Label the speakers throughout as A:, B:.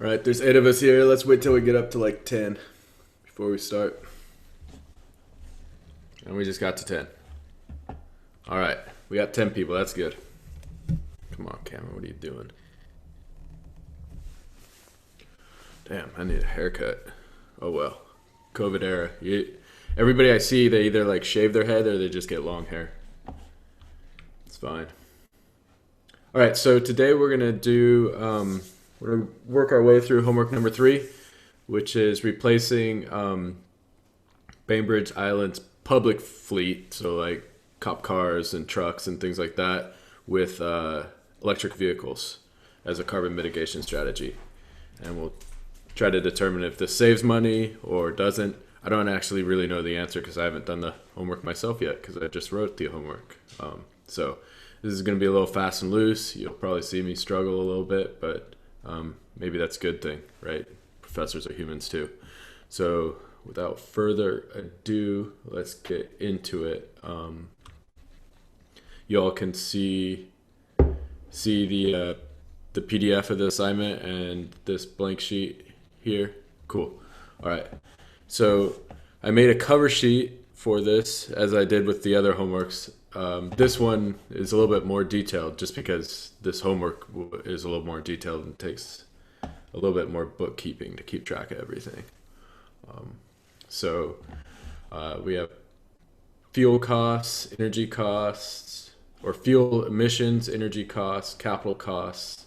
A: All right, there's 8 of us here. Let's wait till we get up to like 10 before we start. And we just got to 10. All right, we got 10 people. That's good. Come on, Cameron, what are you doing? Damn, I need a haircut. Oh well. COVID era. Everybody I see, they either like shave their head or they just get long hair. It's fine. All right, so today we're gonna we're gonna work our way through homework number 3, which is replacing Bainbridge Island's public fleet, so like cop cars and trucks and things like that, with electric vehicles as a carbon mitigation strategy. And we'll try to determine if this saves money or doesn't. I don't actually really know the answer because I haven't done the homework myself yet because I just wrote the homework. So this is going to be a little fast and loose. You'll probably see me struggle a little bit, but maybe that's a good thing, right? Professors are humans too. So without further ado, let's get into it. You all can see the PDF of the assignment and this blank sheet here. Cool. All right. So I made a cover sheet for this as I did with the other homeworks. This one is a little bit more detailed just because this homework is a little more detailed and takes a little bit more bookkeeping to keep track of everything. So we have fuel costs, energy costs, or fuel emissions, energy costs, capital costs,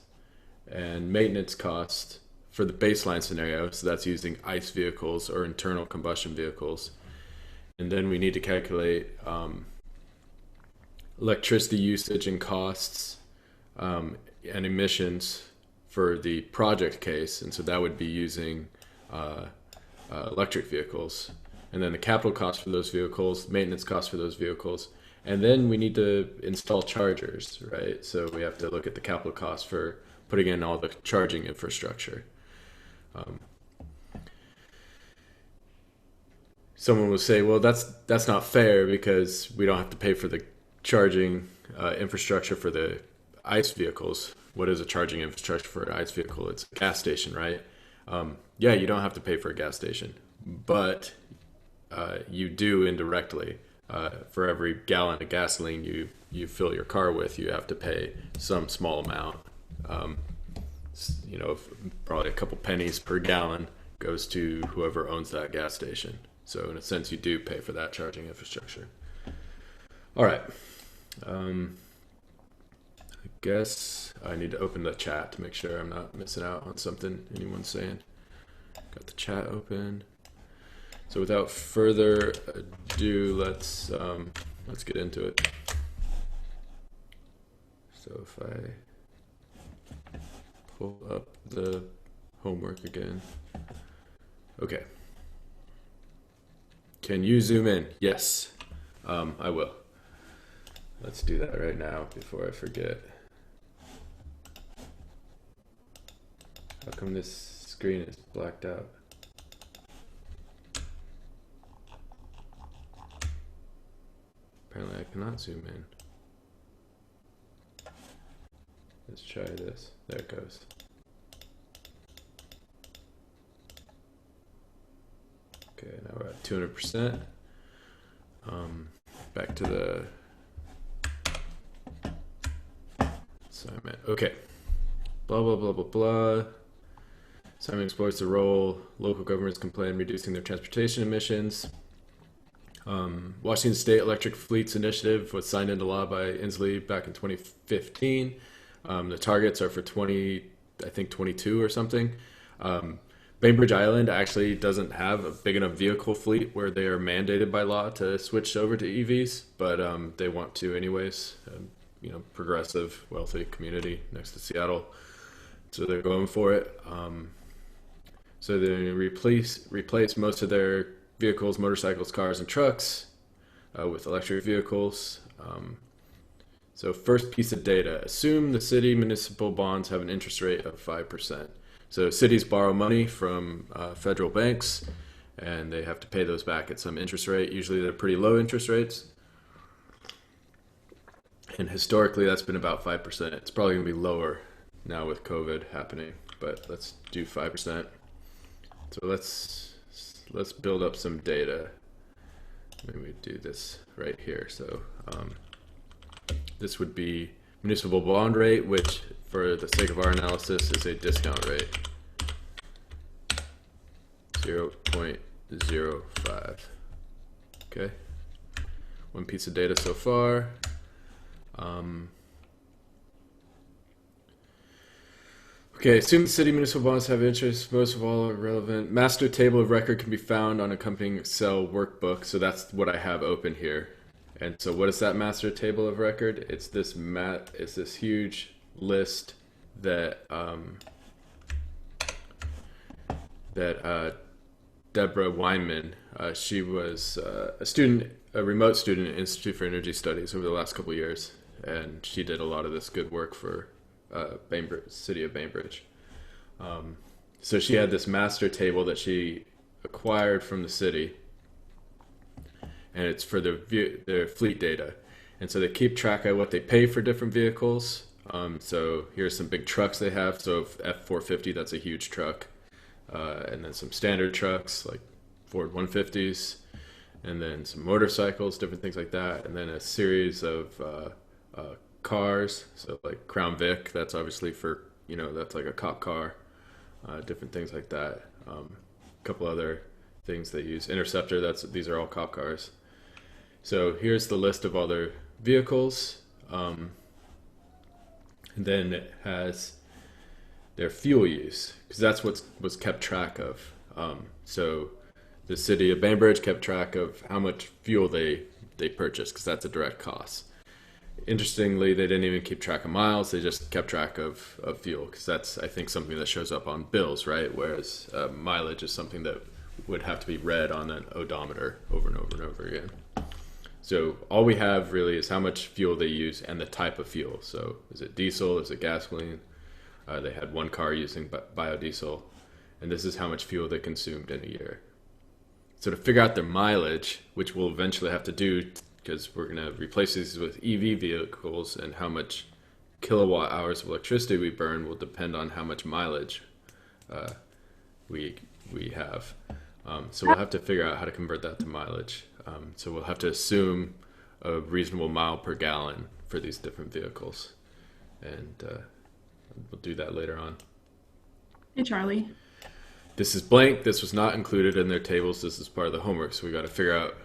A: and maintenance costs for the baseline scenario. So that's using ICE vehicles or internal combustion vehicles. And then we need to calculate electricity usage and costs and emissions for the project case. And so that would be using electric vehicles. And then the capital costs for those vehicles, maintenance costs for those vehicles. And then we need to install chargers, right? So we have to look at the capital costs for putting in all the charging infrastructure. Someone will say, well, that's not fair because we don't have to pay for the charging infrastructure for the ICE vehicles. What is a charging infrastructure for an ICE vehicle? It's a gas station, right? Yeah, you don't have to pay for a gas station, but you do indirectly. For every gallon of gasoline you fill your car with, you have to pay some small amount. Probably a couple pennies per gallon goes to whoever owns that gas station. So in a sense, you do pay for that charging infrastructure. All right. I guess I need to open the chat to make sure I'm not missing out on something anyone's saying. Got the chat open. So without further ado, let's get into it. So if I pull up the homework again. Okay. Can you zoom in? Yes, I will. Let's do that right now before I forget. How come this screen is blacked out? Apparently I cannot zoom in. Let's try this. There it goes. Okay, now we're at 200%. Back to the assignment. Okay. Blah, blah, blah, blah, blah. Assignment explores the role local governments can play in reducing their transportation emissions. Washington State Electric Fleets Initiative was signed into law by Inslee back in 2015. The targets are for 2022 or something. Bainbridge Island actually doesn't have a big enough vehicle fleet where they are mandated by law to switch over to EVs, but they want to anyways. Progressive, wealthy community next to Seattle, so they're going for it. So they replace most of their vehicles, motorcycles, cars, and trucks with electric vehicles. So first piece of data, assume the city municipal bonds have an interest rate of 5%. So cities borrow money from federal banks and they have to pay those back at some interest rate. Usually they're pretty low interest rates. And historically that's been about 5%. It's probably gonna be lower now with COVID happening, but let's do 5%. So let's build up some data. Maybe we do this right here. So this would be municipal bond rate, which for the sake of our analysis is a discount rate. 0.05. Okay. One piece of data so far. Okay, assume the city municipal bonds have interest. Most of all are relevant. Master table of record can be found on accompanying Excel workbook. So that's what I have open here. And so what is that master table of record? It's this huge list that Deborah Weinman, she was a remote student at Institute for Energy Studies over the last couple of years, and she did a lot of this good work for Bainbridge, city of Bainbridge. So she had this master table that she acquired from the city, and it's for their fleet data. And so they keep track of what they pay for different vehicles. So here's some big trucks they have. So F450, that's a huge truck. And then some standard trucks like Ford 150s, and then some motorcycles, different things like that. And then a series of cars. So like Crown Vic, that's obviously for, that's like a cop car. Different things like that. A couple other things they use. Interceptor, these are all cop cars. So here's the list of all their vehicles. And then it has their fuel use, because that's what was kept track of. So the city of Bainbridge kept track of how much fuel they purchased, because that's a direct cost. Interestingly, they didn't even keep track of miles. They just kept track of fuel, because that's, I think, something that shows up on bills, right? Whereas mileage is something that would have to be read on an odometer over and over and over again. So all we have really is how much fuel they use and the type of fuel. So is it diesel? Is it gasoline? They had one car using biodiesel, and this is how much fuel they consumed in a year. So to figure out their mileage, which we'll eventually have to do because we're going to replace these with EV vehicles, and how much kilowatt hours of electricity we burn will depend on how much mileage we have. So we'll have to figure out how to convert that to mileage. So we'll have to assume a reasonable mile per gallon for these different vehicles, and we'll do that later on.
B: Hey, Charlie.
A: This is blank. This was not included in their tables. This is part of the homework. So we got to figure out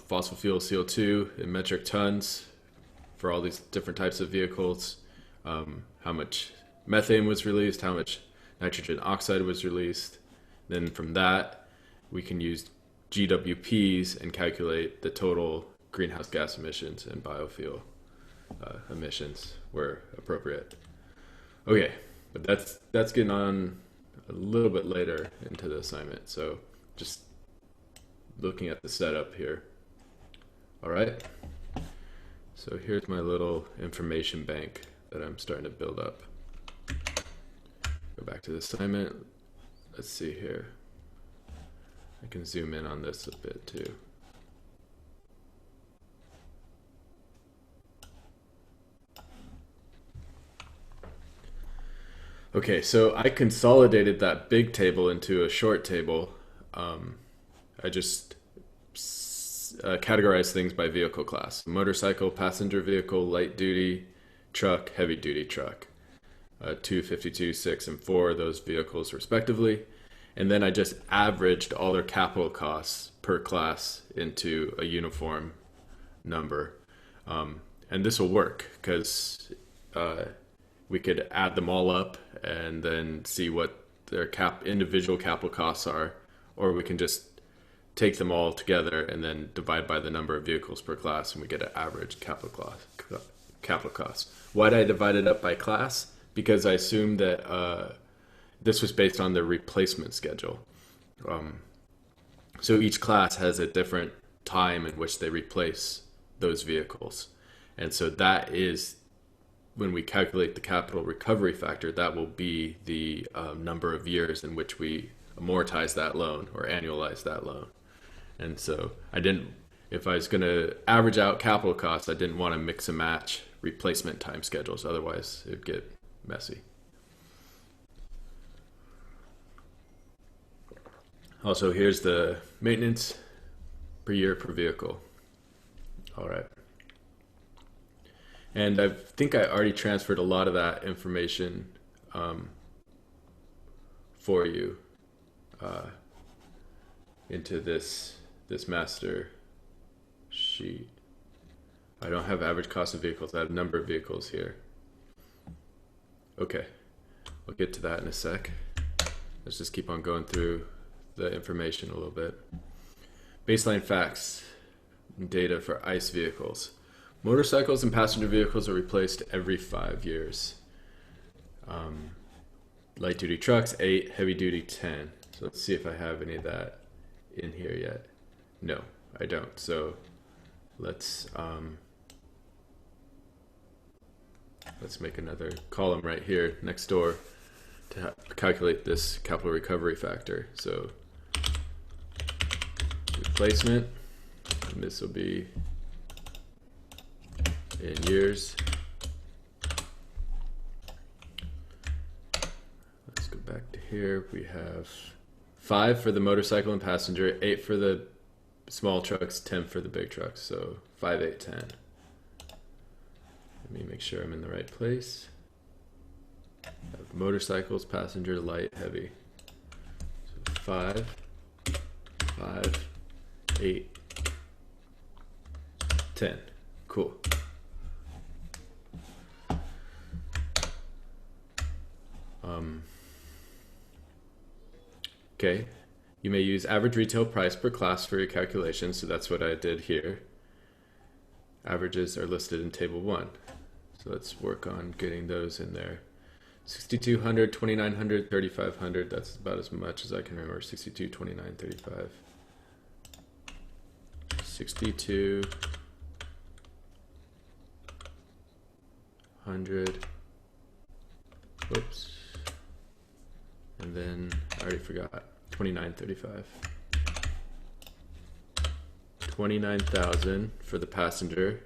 A: fossil fuel CO2 in metric tons for all these different types of vehicles, how much methane was released, how much nitrogen oxide was released. Then from that, we can use GWPs and calculate the total greenhouse gas emissions and biofuel emissions where appropriate. Okay, but that's getting on a little bit later into the assignment. So just looking at the setup here. All right. So here's my little information bank that I'm starting to build up. Go back to the assignment. Let's see here. I can zoom in on this a bit too. Okay, so I consolidated that big table into a short table. I just categorized things by vehicle class: motorcycle, passenger vehicle, light duty, truck, heavy duty truck. 2, 52, 6, and 4, those vehicles respectively. And then I just averaged all their capital costs per class into a uniform number. And this will work because we could add them all up and then see what their individual capital costs are, or we can just take them all together and then divide by the number of vehicles per class, and we get an average capital cost. Why did I divide it up by class? Because I assumed that this was based on the replacement schedule. So each class has a different time in which they replace those vehicles. And so that is, when we calculate the capital recovery factor, that will be the number of years in which we amortize that loan or annualize that loan. And so if I was going to average out capital costs, I didn't want to mix and match replacement time schedules. Otherwise, it would get messy. Also, here's the maintenance per year per vehicle. All right. And I think I already transferred a lot of that information for you into this master sheet. I don't have average cost of vehicles. I have number of vehicles here. Okay, we'll get to that in a sec. Let's just keep on going through the information a little bit. Baseline facts and data for ICE vehicles. Motorcycles and passenger vehicles are replaced every 5 years. Light duty trucks, 8, heavy duty, 10. So let's see if I have any of that in here yet. No, I don't. So let's make another column right here next door to calculate this capital recovery factor. So replacement, and this will be in years. Let's go back to here. We have 5 for the motorcycle and passenger, 8 for the small trucks, 10 for the big trucks. So 5, 8, 10. Let me make sure I'm in the right place. I have motorcycles, passenger, light, heavy. So 5, 5, 8, 10. Cool. Okay, you may use average retail price per class for your calculation, so that's what I did here. Averages are listed in table 1. So let's work on getting those in there. 6,200, 2,900, 3,500, that's about as much as I can remember. 62, 29, 35. 62, 100, whoops, and then I already forgot, 2935. 29,000 for the passenger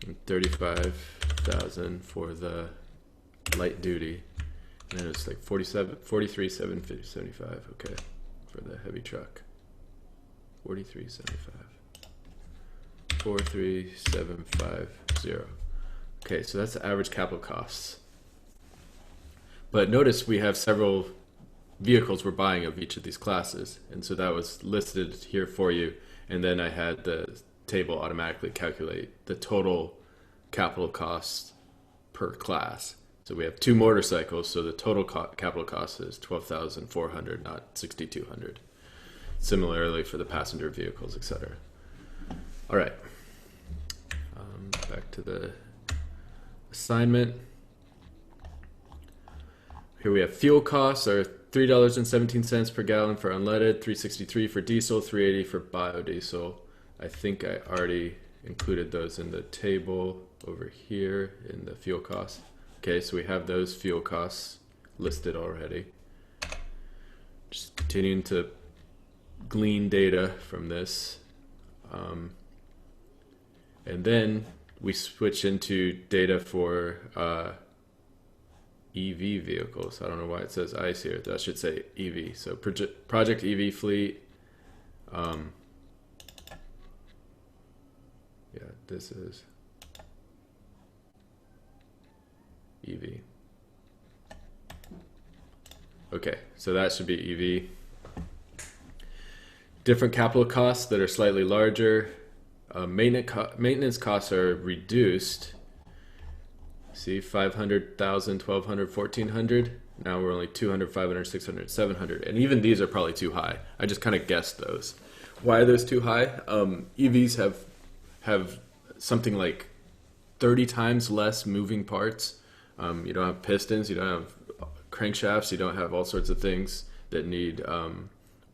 A: and 35,000 for the light duty, and then it's like 43,775. Okay, for the heavy truck. 4375. 43750. Okay, so that's the average capital costs. But notice we have several vehicles we're buying of each of these classes, and so that was listed here for you, and then I had the table automatically calculate the total capital costs per class. So we have 2 motorcycles, so the total capital cost is 12,400, not 6,200. Similarly for the passenger vehicles, etc. All right, back to the assignment. Here we have fuel costs are $3.17 per gallon for unleaded, $3.63 for diesel, $3.80 for biodiesel. I think I already included those in the table over here in the fuel costs. Okay, so we have those fuel costs listed already. Just continuing to glean data from this. And then we switch into data for EV vehicles. I don't know why it says ICE here. That should say EV. So project EV fleet. Yeah, this is EV. Okay, so that should be EV. Different capital costs that are slightly larger. Maintenance costs are reduced. See, 500,000, 1,200, 1,400. Now we're only 200, 500, 600, 700. And even these are probably too high. I just kind of guessed those. Why are those too high? EVs have something like 30 times less moving parts. You don't have pistons, you don't have crankshafts, you don't have all sorts of things that need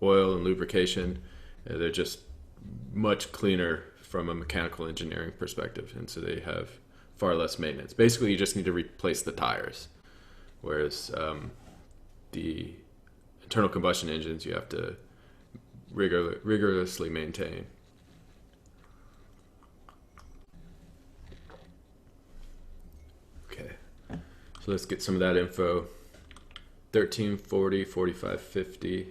A: oil and lubrication. They're just much cleaner from a mechanical engineering perspective, and so they have far less maintenance. Basically, you just need to replace the tires, whereas the internal combustion engines you have to rigorously maintain. Okay, so let's get some of that info. 1340, 4550.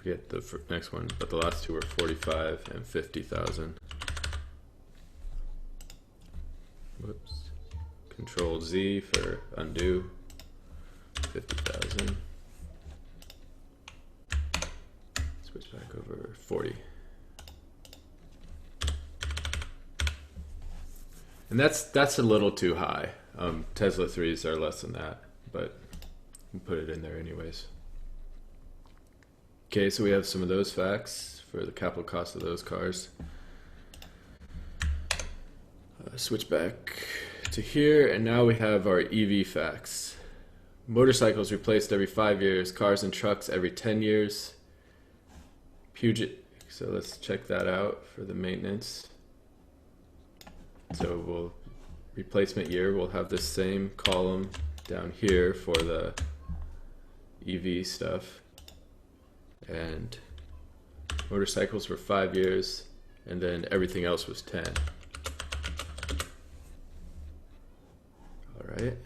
A: forget the next one, but the last two were 45 and 50,000. Whoops. Control Z for undo. 50,000. Switch back over 40. And that's a little too high. Tesla 3s are less than that, but we'll put it in there anyways. Okay, so we have some of those facts for the capital cost of those cars. Switch back to here, and now we have our EV facts. Motorcycles replaced every 5 years, cars and trucks every 10 years. Puget, so let's check that out for the maintenance. So we'll, replacement year, we'll have this same column down here for the EV stuff. And motorcycles were 5 years, and then everything else was 10. All right.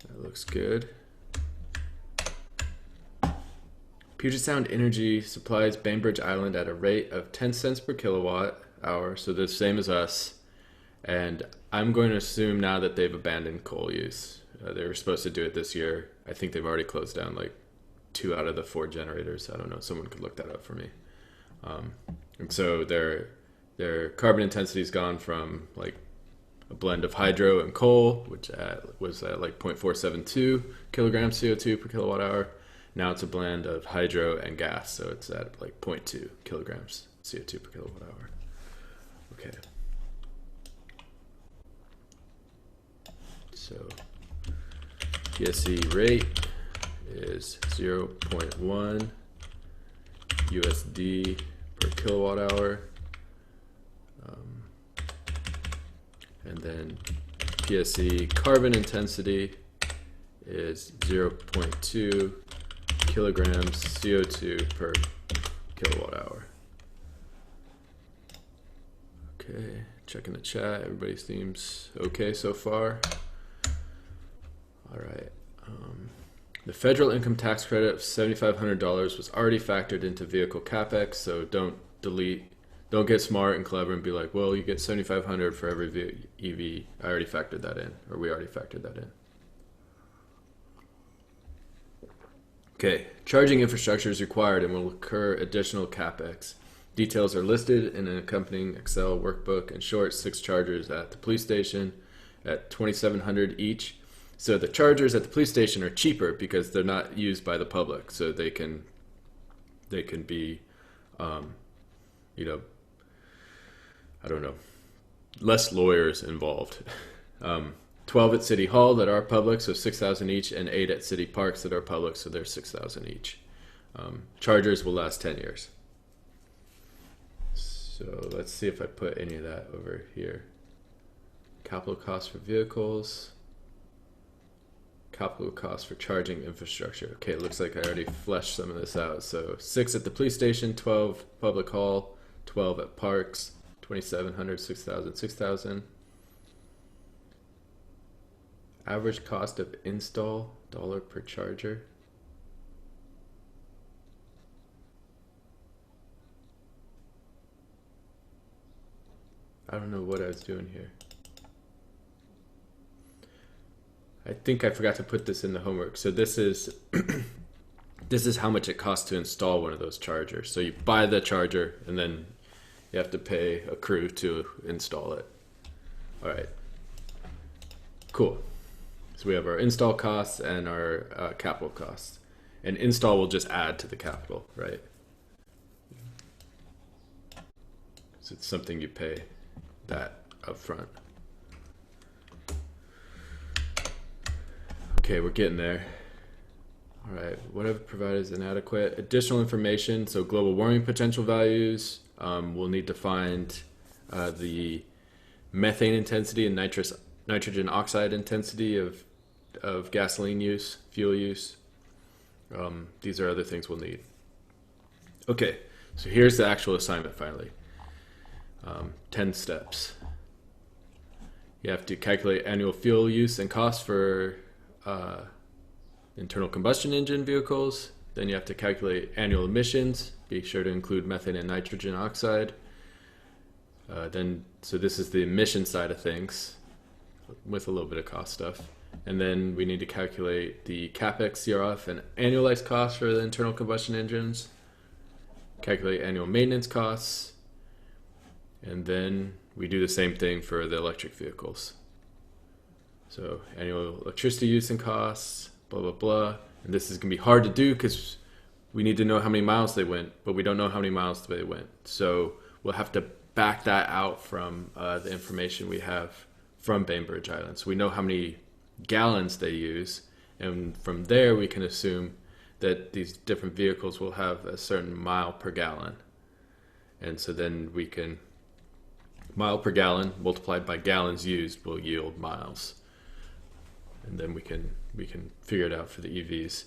A: That looks good. Puget Sound Energy supplies Bainbridge Island at a rate of 10 cents per kilowatt hour, so the same as us. And I'm going to assume now that they've abandoned coal use. They were supposed to do it this year. I think they've already closed down like 2 out of the 4 generators. I don't know. Someone could look that up for me. And so their carbon intensity has gone from like a blend of hydro and coal, which was at like 0.472 kilograms CO2 per kilowatt hour. Now it's a blend of hydro and gas, so it's at like 0.2 kilograms CO2 per kilowatt hour. Okay. So PSC rate is 0.1 USD per kilowatt hour. And then PSC carbon intensity is 0.2 kilograms CO2 per kilowatt hour. Okay, checking the chat. Everybody seems okay so far. All right. The federal income tax credit of $7,500 was already factored into vehicle capex, so don't get smart and clever and be like, well, you get $7,500 for every EV. I already factored that in, or we already factored that in. Okay, charging infrastructure is required and will incur additional capex. Details are listed in an accompanying Excel workbook. In short, 6 chargers at the police station at $2,700 each. So the chargers at the police station are cheaper because they're not used by the public, so they can be, you know, I don't know, less lawyers involved. 12 at City Hall that are public, so 6,000 each, and 8 at city parks that are public, so they're 6,000 each. Chargers will last 10 years. So let's see if I put any of that over here. Capital costs for vehicles. Capital costs for charging infrastructure. Okay, it looks like I already fleshed some of this out. So 6 at the police station, 12 public hall, 12 at parks, 2,700, 6,000, 6,000. Average cost of install, dollar per charger. I don't know what I was doing here. I think I forgot to put this in the homework. So this is this is how much it costs to install one of those chargers. So you buy the charger and then you have to pay a crew to install it. All right, cool. So we have our install costs and our capital costs. And install will just add to the capital, right? So it's something you pay that up front. Okay, we're getting there. All right, whatever provided is inadequate. Additional information, so global warming potential values. We'll need to find the methane intensity and nitrogen oxide intensity of gasoline use, fuel use. These are other things we'll need. Okay, so here's the actual assignment finally. 10 steps. You have to calculate annual fuel use and cost for internal combustion engine vehicles. Then you have to calculate annual emissions. Be sure to include methane and nitrogen oxide. So this is the emission side of things with a little bit of cost stuff. And then we need to calculate the CapEx, CRF, and annualized costs for the internal combustion engines. Calculate annual maintenance costs. And then we do the same thing for the electric vehicles. So annual electricity use and costs, blah, blah, blah. And this is going to be hard to do because we need to know how many miles they went, but we don't know how many miles they went. So we'll have to back that out from the information we have from Bainbridge Island. So we know how many gallons they use, and from there we can assume that these different vehicles will have a certain mile per gallon. And so then we can, mile per gallon multiplied by gallons used will yield miles. And then we can figure it out for the EVs.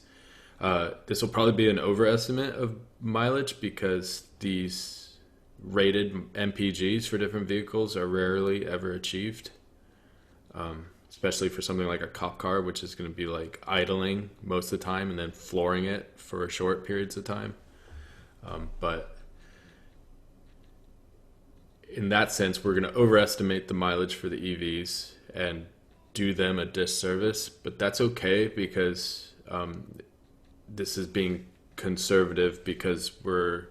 A: This will probably be an overestimate of mileage because these rated MPGs for different vehicles are rarely ever achieved, especially for something like a cop car, which is going to be like idling most of the time and then flooring it for short periods of time. But in that sense, we're going to overestimate the mileage for the EVs and do them a disservice, but that's okay because this is being conservative because we're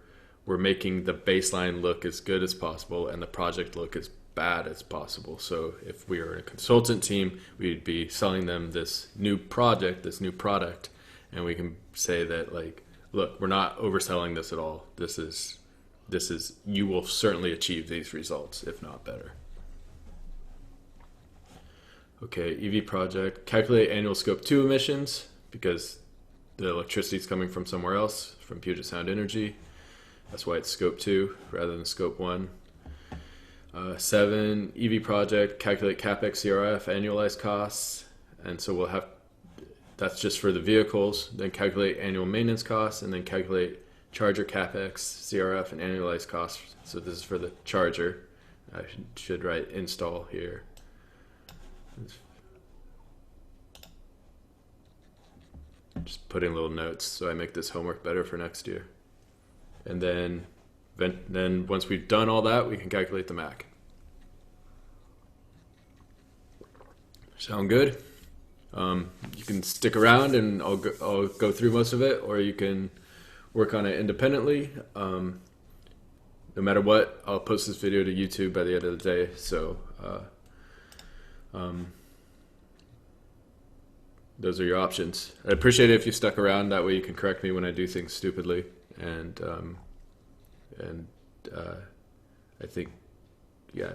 A: making the baseline look as good as possible and the project look as bad as possible. So if we were a consultant team, we'd be selling them this new project, this new product, and we can say that, like, look, we're not overselling this at all. This is you will certainly achieve these results, if not better. Okay, EV project. Calculate annual scope 2 emissions because the electricity is coming from somewhere else, from Puget Sound Energy. That's why it's scope 2 rather than scope 1. 7, EV project, calculate CapEx, CRF, annualized costs. And so we'll have, that's just for the vehicles. Then calculate annual maintenance costs and then calculate charger CapEx, CRF, and annualized costs. So this is for the charger. I should write install here. Just putting little notes so I make this homework better for next year. And then once we've done all that, we can calculate the MAC. Sound good? You can stick around and I'll go through most of it, or you can work on it independently. No matter what, I'll post this video to YouTube by the end of the day. So those are your options. I'd appreciate it if you stuck around. That way you can correct me when I do things stupidly. And I think, yeah,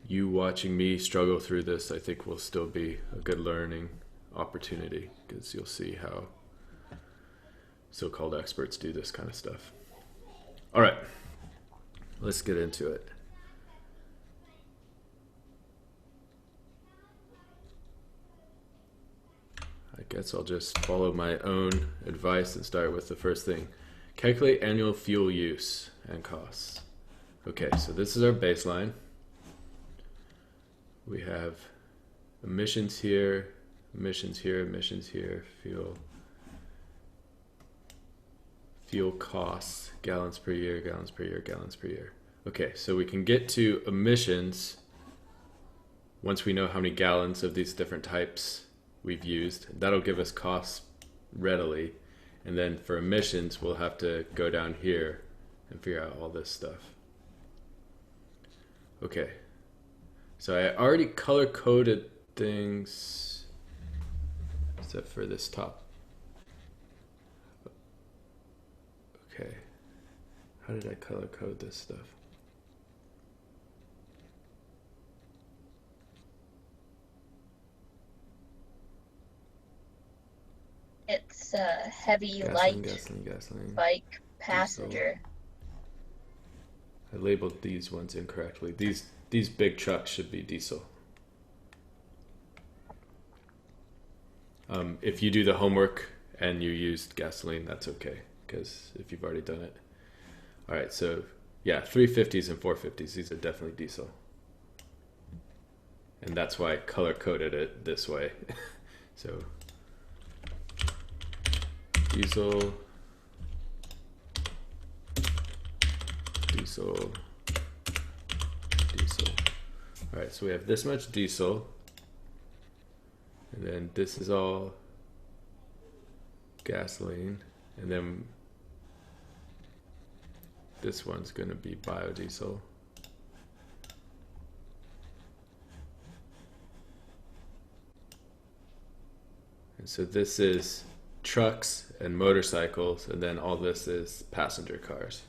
A: you watching me struggle through this, I think will still be a good learning opportunity because you'll see how so-called experts do this kind of stuff. All right, let's get into it. I guess I'll just follow my own advice and start with the first thing. Calculate annual fuel use and costs. Okay, so this is our baseline. We have emissions here, emissions here, emissions here, fuel costs, gallons per year, gallons per year, gallons per year. Okay, so we can get to emissions once we know how many gallons of these different types we've used. That'll give us costs readily. And then for emissions, we'll have to go down here and figure out all this stuff. Okay. So I already color-coded things, except for this top. Okay. How did I color-code this stuff?
C: It's heavy,
A: Gasoline,
C: light,
A: gasoline.
C: bike, passenger.
A: I labeled these ones incorrectly. These big trucks should be diesel. If you do the homework and you used gasoline, that's okay, because if you've already done it. All right, so yeah, 350s and 450s, these are definitely diesel. And that's why I color-coded it this way. So diesel, diesel, diesel. All right, so we have this much diesel, and then this is all gasoline, and then this one's going to be biodiesel. And so this is trucks and motorcycles, and then all this is passenger cars.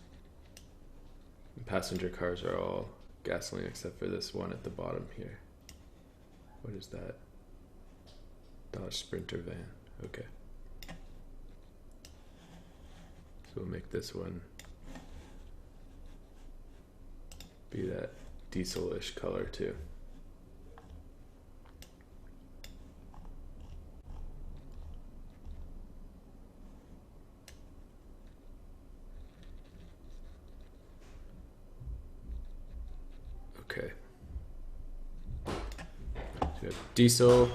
A: And passenger cars are all gasoline except for this one at the bottom here. What is that? Dodge Sprinter van. Okay. So we'll make this one be that diesel-ish color too. Okay. So we have diesel,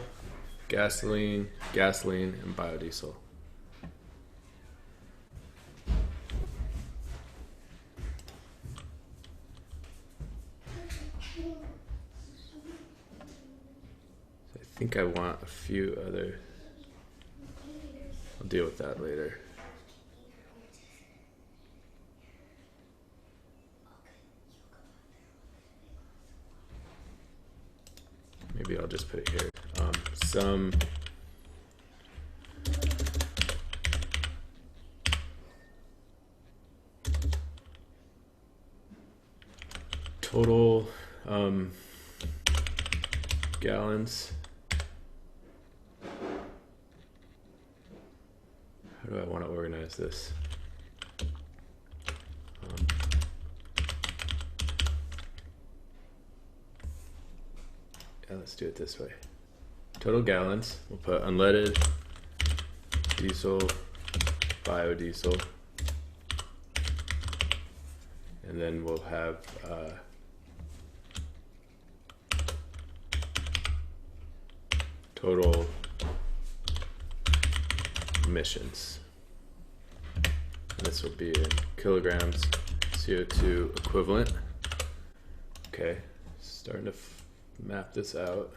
A: gasoline, gasoline, and biodiesel. So I think I want a few other. I'll deal with that later. Maybe I'll just put it here. Some total gallons. How do I want to organize this? Yeah, let's do it this way. Total gallons, we'll put unleaded, diesel, biodiesel, and then we'll have total emissions. And this will be in kilograms CO2 equivalent. Okay, starting to map this out.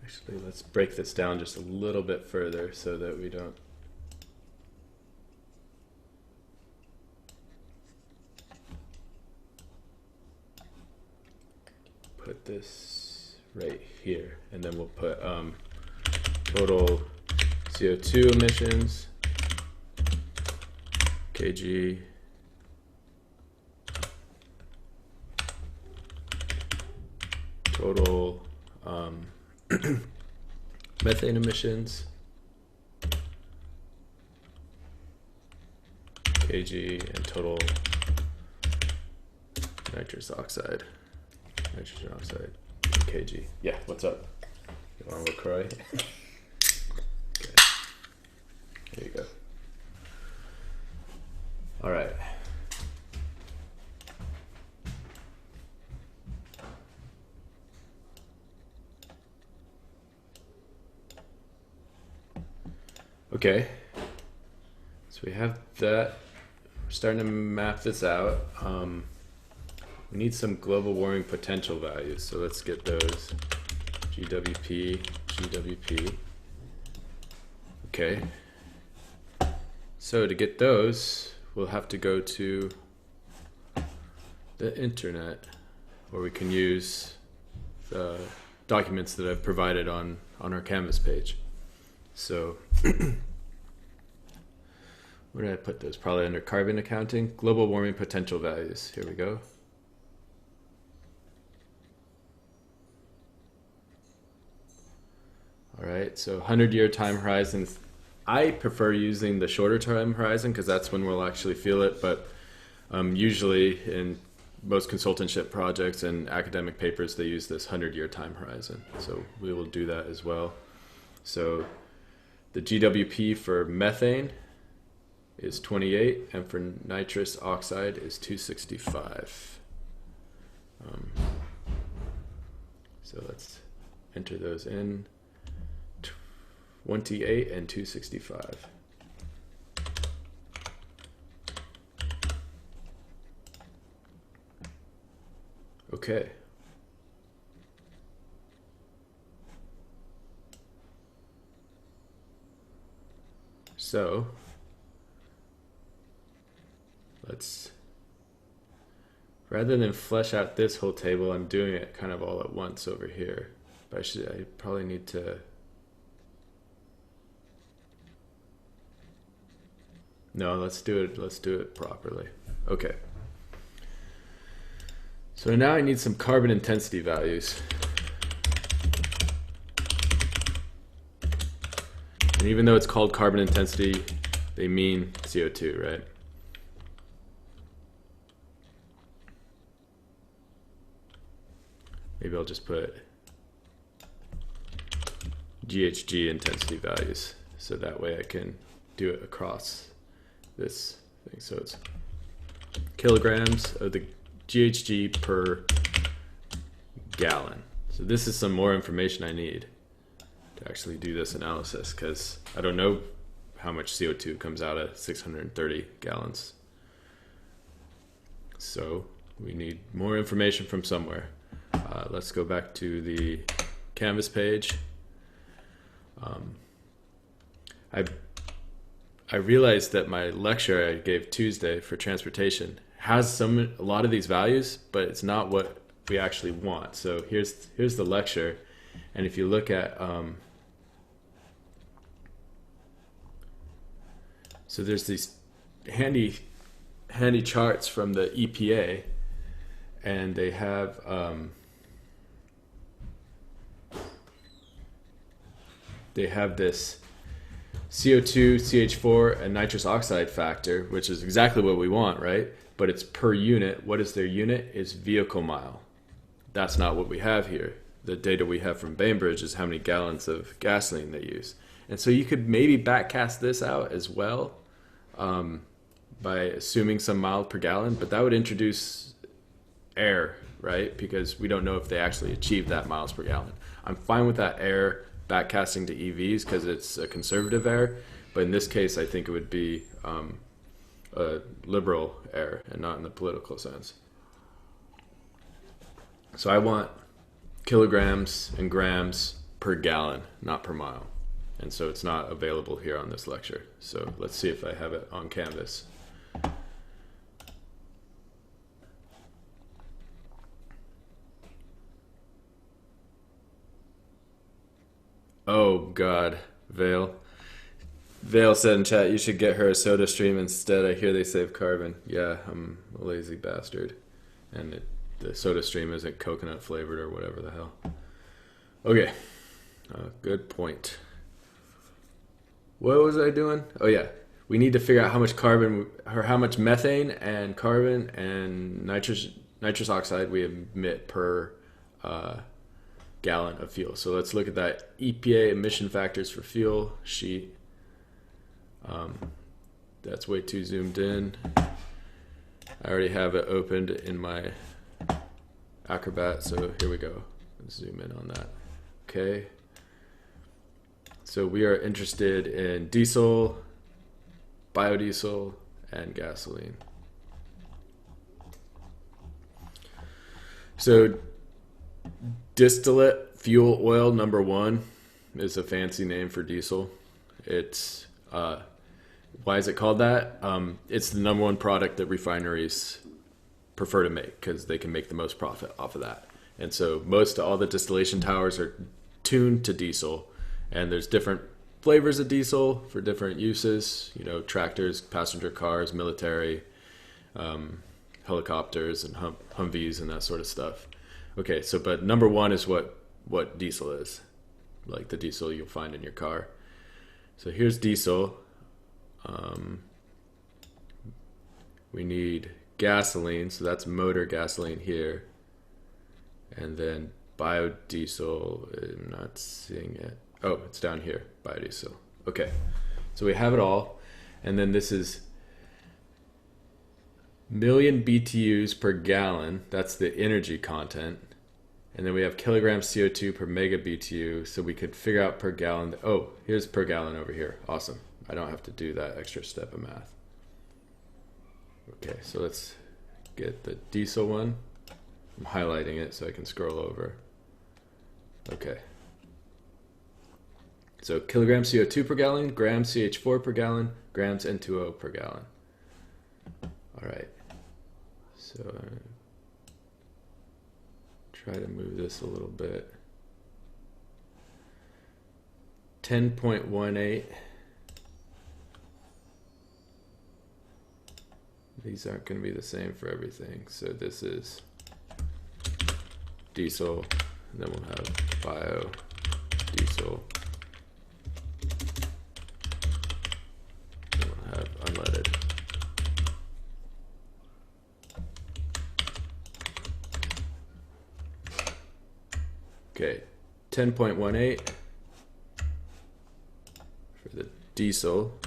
A: Actually, let's break this down just a little bit further so that we don't put this right here, and then we'll put total CO2 emissions, kg, total methane emissions, kg, and total nitrogen oxide, kg. Yeah, what's up? You want to LaCroix? Okay. There you go. All right. Okay, so we have that. We're starting to map this out. We need some global warming potential values, so let's get those. GWP, GWP. Okay, so to get those, we'll have to go to the internet, or we can use the documents that I've provided on our Canvas page. So where did I put those? Probably under carbon accounting, global warming potential values. Here we go. All right, so 100-year time horizons. I prefer using the shorter time horizon because that's when we'll actually feel it, but usually in most consultantship projects and academic papers, they use this 100-year time horizon. So we will do that as well. So the GWP for methane is 28, and for nitrous oxide is 265. So let's enter those in. 28 and 265. Okay. So let's, rather than flesh out this whole table, I'm doing it kind of all at once over here. But I probably need to, no, let's do it properly. Okay. So now I need some carbon intensity values. And even though it's called carbon intensity, they mean CO2, right? Maybe I'll just put GHG intensity values, so that way I can do it across this thing. So it's kilograms of the GHG per gallon. So this is some more information I need to actually do this analysis, because I don't know how much CO2 comes out of 630 gallons. So we need more information from somewhere. Let's go back to the Canvas page. I realized that my lecture I gave Tuesday for transportation has a lot of these values, but it's not what we actually want. So here's the lecture, and if you look at so there's these handy charts from the EPA, and they have this CO2, CH4, and nitrous oxide factor, which is exactly what we want, right? But it's per unit. What is their unit? Is vehicle mile. That's not what we have here. The data we have from Bainbridge is how many gallons of gasoline they use. And so you could maybe backcast this out as well by assuming some miles per gallon, but that would introduce error, right? Because we don't know if they actually achieve that miles per gallon. I'm fine with that error backcasting to EVs because it's a conservative error, but in this case I think it would be a liberal error and not in the political sense. So I want kilograms and grams per gallon, not per mile, and so it's not available here on this lecture. So let's see if I have it on Canvas. Oh God, Vale. Vale said in chat, you should get her a soda stream instead. I hear they save carbon. Yeah, I'm a lazy bastard. And the soda stream isn't coconut flavored or whatever the hell. Okay, good point. What was I doing? Oh yeah, we need to figure out how much carbon, or how much methane and carbon and nitrous oxide we emit per gallon of fuel. So let's look at that EPA emission factors for fuel sheet. That's way too zoomed in. I already have it opened in my Acrobat, so here we go. Let's zoom in on that. Okay. So we are interested in diesel, biodiesel, and gasoline. So distillate fuel oil #1 is a fancy name for diesel. It's why is it called that? It's the #1 product that refineries prefer to make because they can make the most profit off of that. And so all the distillation towers are tuned to diesel, and there's different flavors of diesel for different uses. You know, tractors, passenger cars, military, helicopters, and Humvees and that sort of stuff. Okay, so but #1 is what diesel is, like the diesel you'll find in your car. So here's diesel. We need gasoline, so that's motor gasoline here, and then biodiesel. I'm not seeing it. Oh, it's down here, biodiesel. Okay, so we have it all, and then this is million BTUs per gallon. That's the energy content, And then we have kilograms CO2 per mega BTU. So we could figure out per gallon. Oh, here's per gallon over here. Awesome. I don't have to do that extra step of math. Okay, so let's get the diesel one. I'm highlighting it so I can scroll over. Okay. So kilograms CO2 per gallon, grams CH4 per gallon, grams N2O per gallon. All right. So try to move this a little bit. 10.18. These aren't going to be the same for everything. So this is diesel, and then we'll have biodiesel. And we'll have unleaded. Okay, 10.18 for the diesel.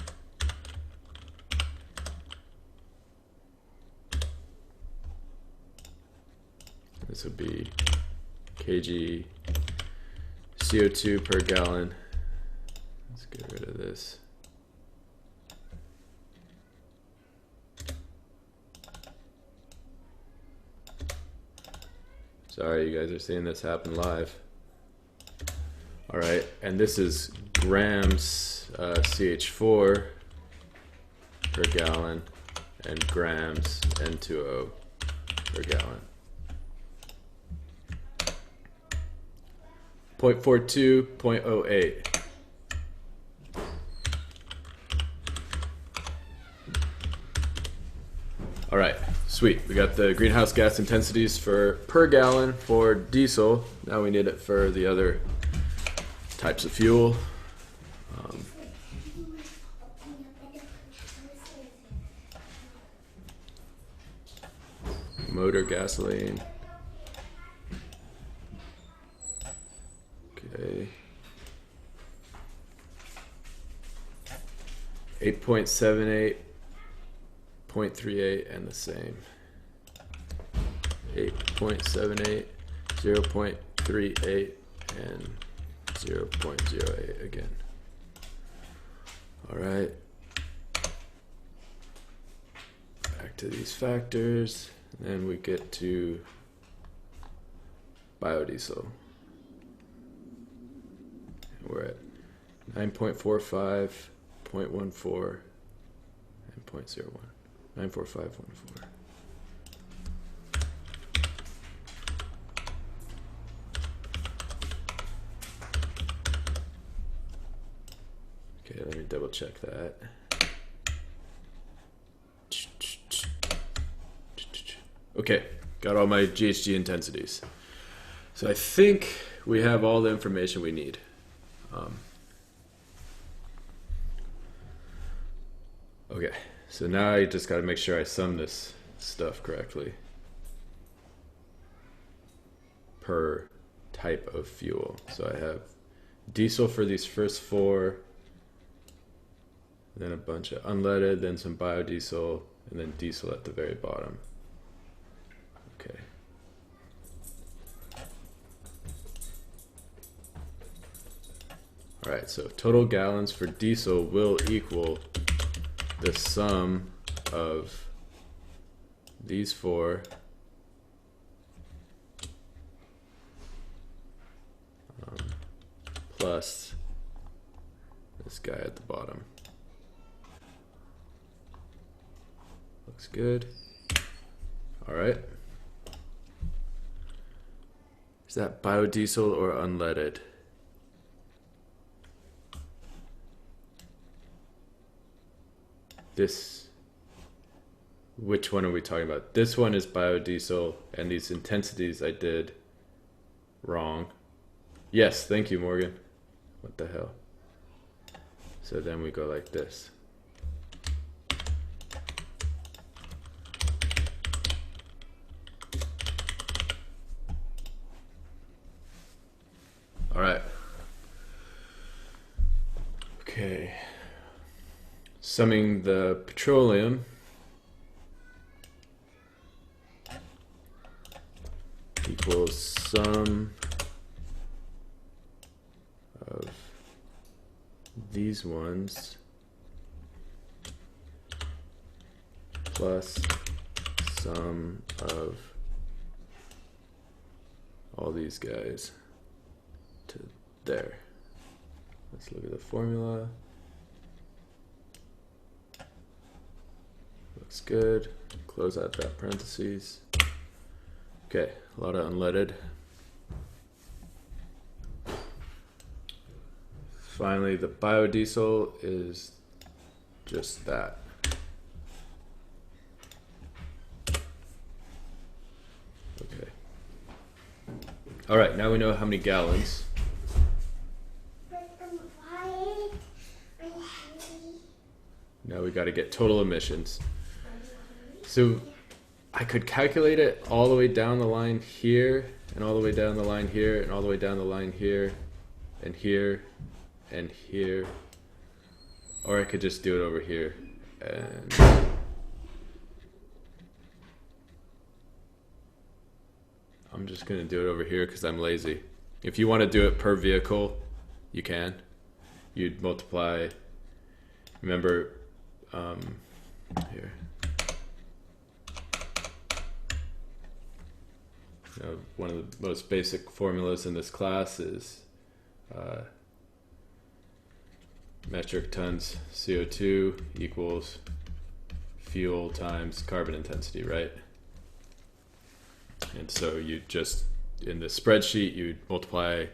A: This would be kg CO2 per gallon. Let's get rid of this. Sorry, you guys are seeing this happen live. All right, and this is grams CH4 per gallon and grams N2O per gallon. 0.42, 0.08. All right, sweet. We got the greenhouse gas intensities for per gallon for diesel. Now we need it for the other types of fuel. Motor gasoline. Okay. 8.78, 0.38, and the same. 8.78, 0.38, and 0.08 again. All right. Back to these factors. Then we get to biodiesel. We're at 9.45, 0.14, and 0.01. 945.14. Okay, let me double check that. Okay, got all my GHG intensities. So I think we have all the information we need. Okay, so now I just got to make sure I sum this stuff correctly per type of fuel. So I have diesel for these first four, then a bunch of unleaded, then some biodiesel, and then diesel at the very bottom. Okay. All right, so total gallons for diesel will equal the sum of these four plus this guy at the bottom. Looks good. All right. Is that biodiesel or unleaded? This, which one are we talking about? This one is biodiesel, and these intensities I did wrong. Yes, thank you, Morgan. What the hell? So then we go like this. All right. Okay. Summing the petroleum equals sum of these ones plus sum of all these guys to there. Let's look at the formula. Looks good. Close out that parentheses. Okay, a lot of unleaded. Finally, the biodiesel is just that. Okay. All right, now we know how many gallons. Now we got to get total emissions. So I could calculate it all the way down the line here, and all the way down the line here, and all the way down the line here, and here, and here. Or I could just do it over here. And I'm just going to do it over here because I'm lazy. If you want to do it per vehicle, you can. You'd multiply, remember, here. One of the most basic formulas in this class is metric tons CO2 equals fuel times carbon intensity, right? And so you just, in the spreadsheet, you multiply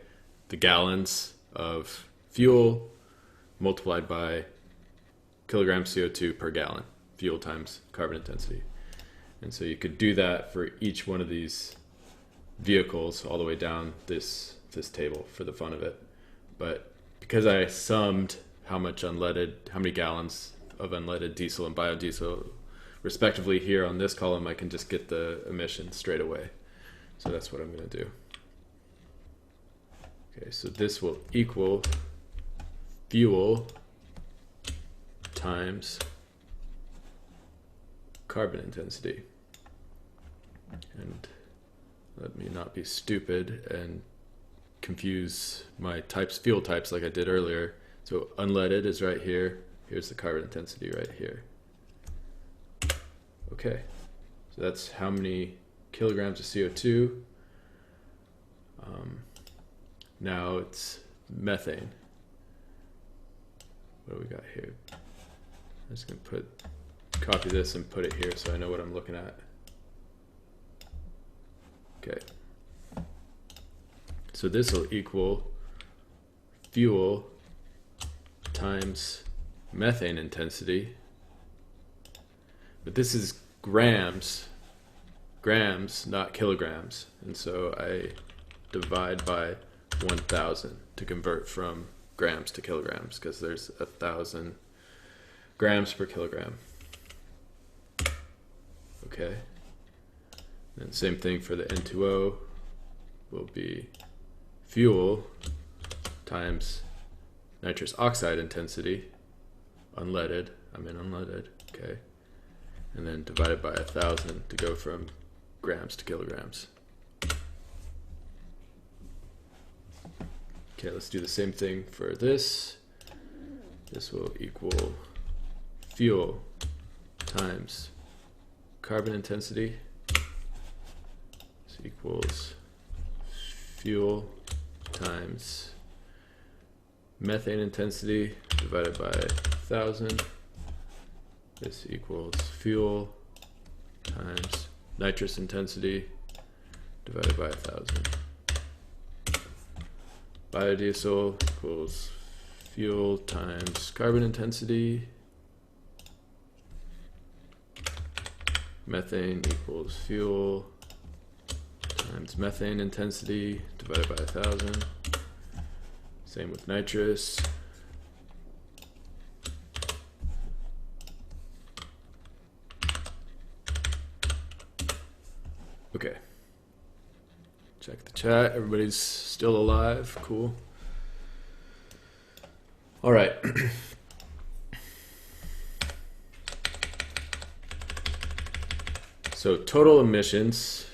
A: the gallons of fuel multiplied by kilograms CO2 per gallon, fuel times carbon intensity. And so you could do that for each one of these vehicles all the way down this table for the fun of it. But because I summed how many gallons of unleaded diesel and biodiesel respectively here on this column, I can just get the emissions straight away. So that's what I'm going to do. Okay, so this will equal fuel times carbon intensity. And let me not be stupid and confuse my fuel types like I did earlier. So unleaded is right here. Here's the carbon intensity right here. Okay, so that's how many kilograms of CO2. Now it's methane. What do we got here? I'm just gonna copy this and put it here so I know what I'm looking at. Okay. So this will equal fuel times methane intensity. But this is grams, not kilograms. And so I divide by 1,000 to convert from grams to kilograms because there's 1,000 grams per kilogram. Okay. And same thing for the N2O will be fuel times nitrous oxide intensity, unleaded, okay. And then divided by 1,000 to go from grams to kilograms. Okay, let's do the same thing for this. This will equal fuel times carbon intensity. This equals fuel times methane intensity divided by 1,000. This equals fuel times nitrous intensity divided by 1,000. Biodiesel equals fuel times carbon intensity. Methane equals fuel times methane intensity divided by 1,000. Same with nitrous. Okay. Check the chat. Everybody's still alive. Cool. All right. So total emissions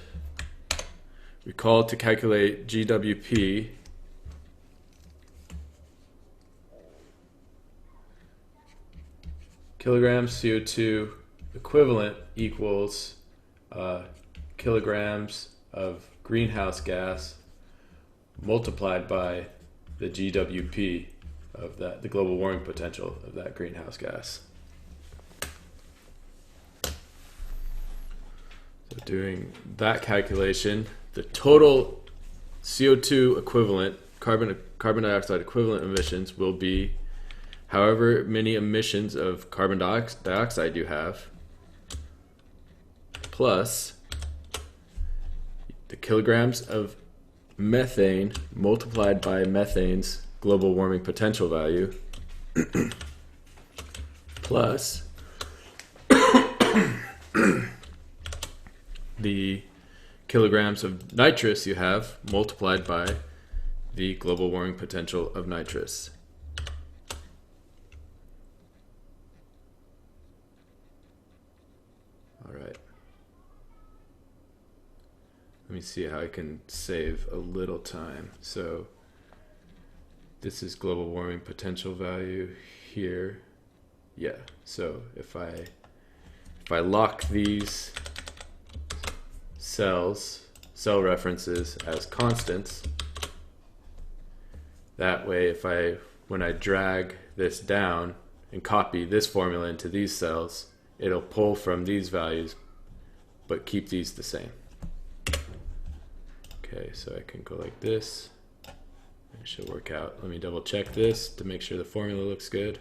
A: Recall to calculate GWP kilograms CO2 equivalent equals kilograms of greenhouse gas multiplied by the GWP of that, the global warming potential of that greenhouse gas. So doing that calculation, the total CO2 equivalent, carbon dioxide equivalent emissions will be however many emissions of carbon dioxide you have, plus the kilograms of methane multiplied by methane's global warming potential value, plus the kilograms of nitrous you have multiplied by the global warming potential of nitrous. All right. Let me see how I can save a little time. So this is global warming potential value here. Yeah, so if I lock these cell references as constants, that way when I drag this down and copy this formula into these cells, it'll pull from these values but keep these the same. Okay, so I can go like this. It should work out. Let me double check this to make sure the formula looks good.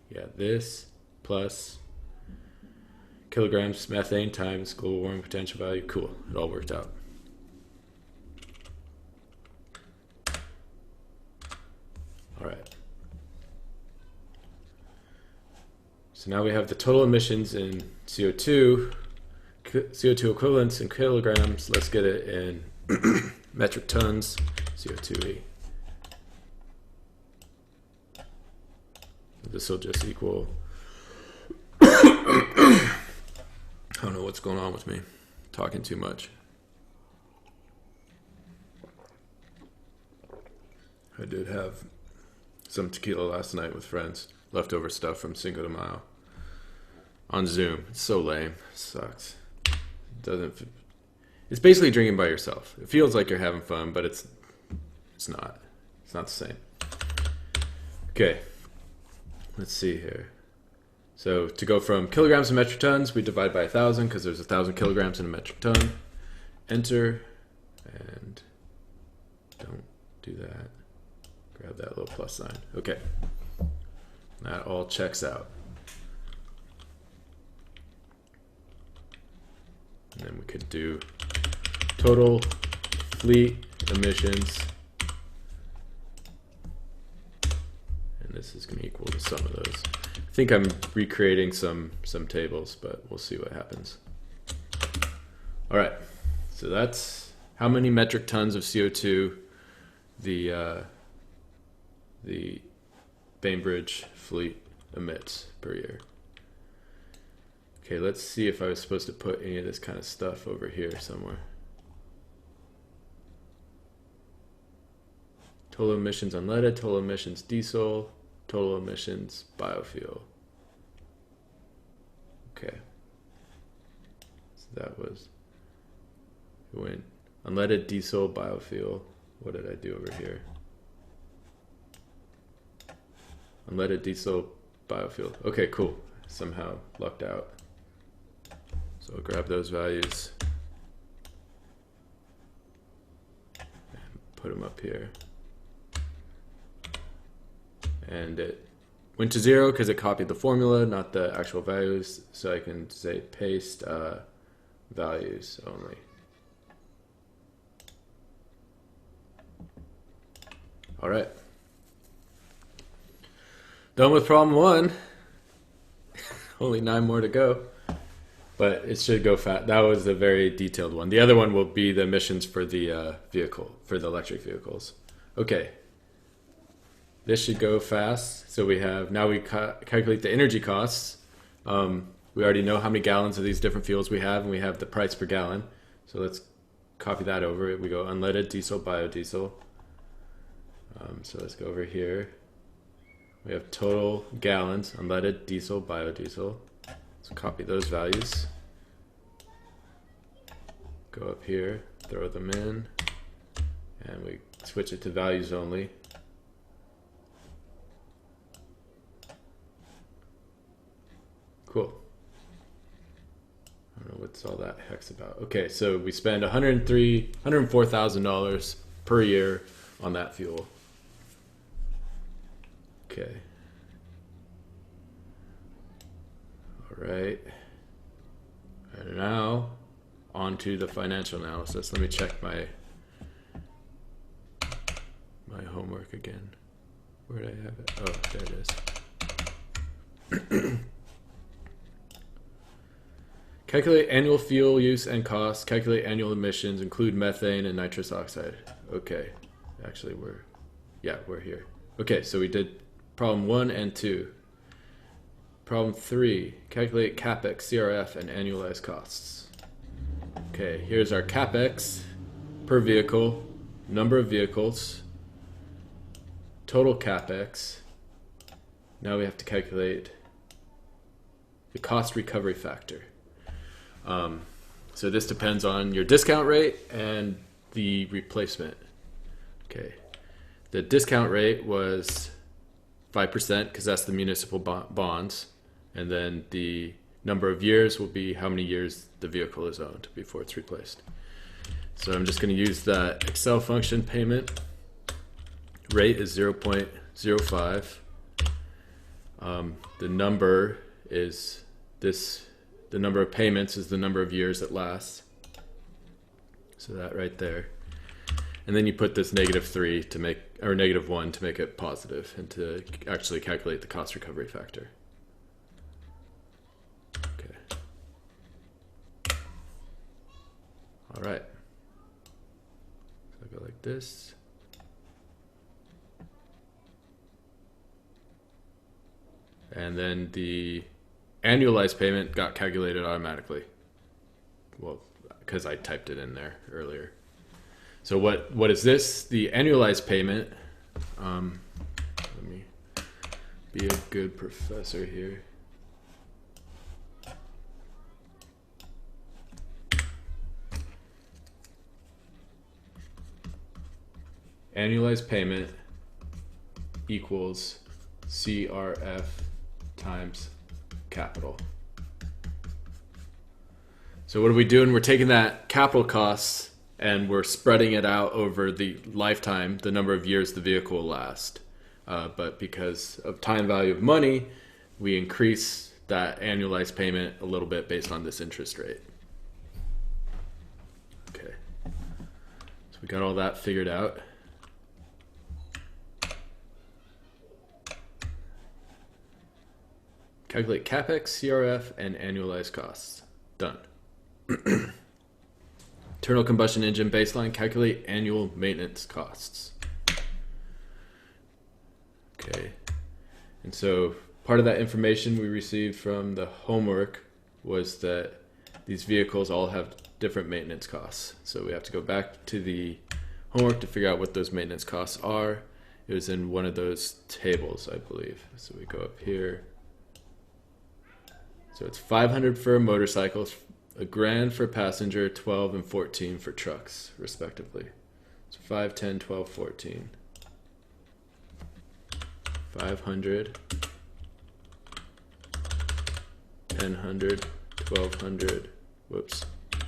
A: Yeah, this plus kilograms methane times global warming potential value. Cool, it all worked out. All right. So now we have the total emissions in CO2 equivalents in kilograms. Let's get it in metric tons, CO2e. This will just equal, I don't know what's going on with me, talking too much. I did have some tequila last night with friends, leftover stuff from Cinco de Mayo on Zoom. It's so lame, it sucks. It's basically drinking by yourself. It feels like you're having fun, but it's not. It's not the same. Okay, let's see here. So to go from kilograms to metric tons, we divide by 1,000 because there's 1,000 kilograms in a metric ton. Enter, and don't do that. Grab that little plus sign. Okay, that all checks out. And then we could do total fleet emissions, and this is going to equal the sum of those. I think I'm recreating some tables, but we'll see what happens. All right, so that's how many metric tons of CO2 the Bainbridge fleet emits per year. Okay, let's see if I was supposed to put any of this kind of stuff over here somewhere. Total emissions unleaded, total emissions diesel, total emissions biofuel. Okay. So that was, it went unleaded, diesel, biofuel. What did I do over here? Unleaded, diesel, biofuel. Okay, cool. Somehow lucked out. So I'll grab those values and put them up here. And it went to 0 because it copied the formula, not the actual values. So I can say paste values only. All right. Done with problem 1. Only 9 more to go. But it should go fast. That was a very detailed one. The other one will be the emissions for the vehicle, for the electric vehicles. Okay. This should go fast. So we have, now we calculate the energy costs. We already know how many gallons of these different fuels we have, and we have the price per gallon. So let's copy that over. We go unleaded diesel, biodiesel. So let's go over here. We have total gallons, unleaded, diesel, biodiesel. So copy those values. Go up here, throw them in, and we switch it to values only. Cool. I don't know what's all that heck's about. Okay, so we spend $104,000 per year on that fuel. Okay. All right. And now on to the financial analysis. Let me check my homework again. Where did I have it? Oh, there it is. Calculate annual fuel use and costs. Calculate annual emissions. Include methane and nitrous oxide. Okay. Actually, we're here. Okay, so we did problem 1 and 2. Problem 3. Calculate CapEx, CRF, and annualized costs. Okay, here's our CapEx per vehicle, number of vehicles, total CapEx. Now we have to calculate the cost recovery factor. So this depends on your discount rate and the replacement. Okay, the discount rate was 5% because that's the municipal bonds, and then the number of years will be how many years the vehicle is owned before it's replaced. So I'm just going to use that Excel function. Payment rate is 0.05. The number is this. The number of payments is the number of years it lasts. So that right there. And then you put this -3 to make, or -1 to make it positive, and to actually calculate the cost recovery factor. Okay. All right. So I go like this. And then the annualized payment got calculated automatically. Well, because I typed it in there earlier. So what is this? The annualized payment. Let me be a good professor here. Annualized payment equals CRF times capital. So what are we doing? We're taking that capital costs and we're spreading it out over the lifetime, the number of years the vehicle will last. But because of time value of money, we increase that annualized payment a little bit based on this interest rate. Okay, so we got all that figured out. Calculate CapEx, CRF, and annualized costs. Done. Internal combustion engine baseline. Calculate annual maintenance costs. Okay. And so part of that information we received from the homework was that these vehicles all have different maintenance costs. So we have to go back to the homework to figure out what those maintenance costs are. It was in one of those tables, I believe. So we go up here. So it's 500 for motorcycles, $1,000 for passenger, 12 and 14 for trucks, respectively. So 5, 10, 12, 14. 500, 1000, 1200, whoops,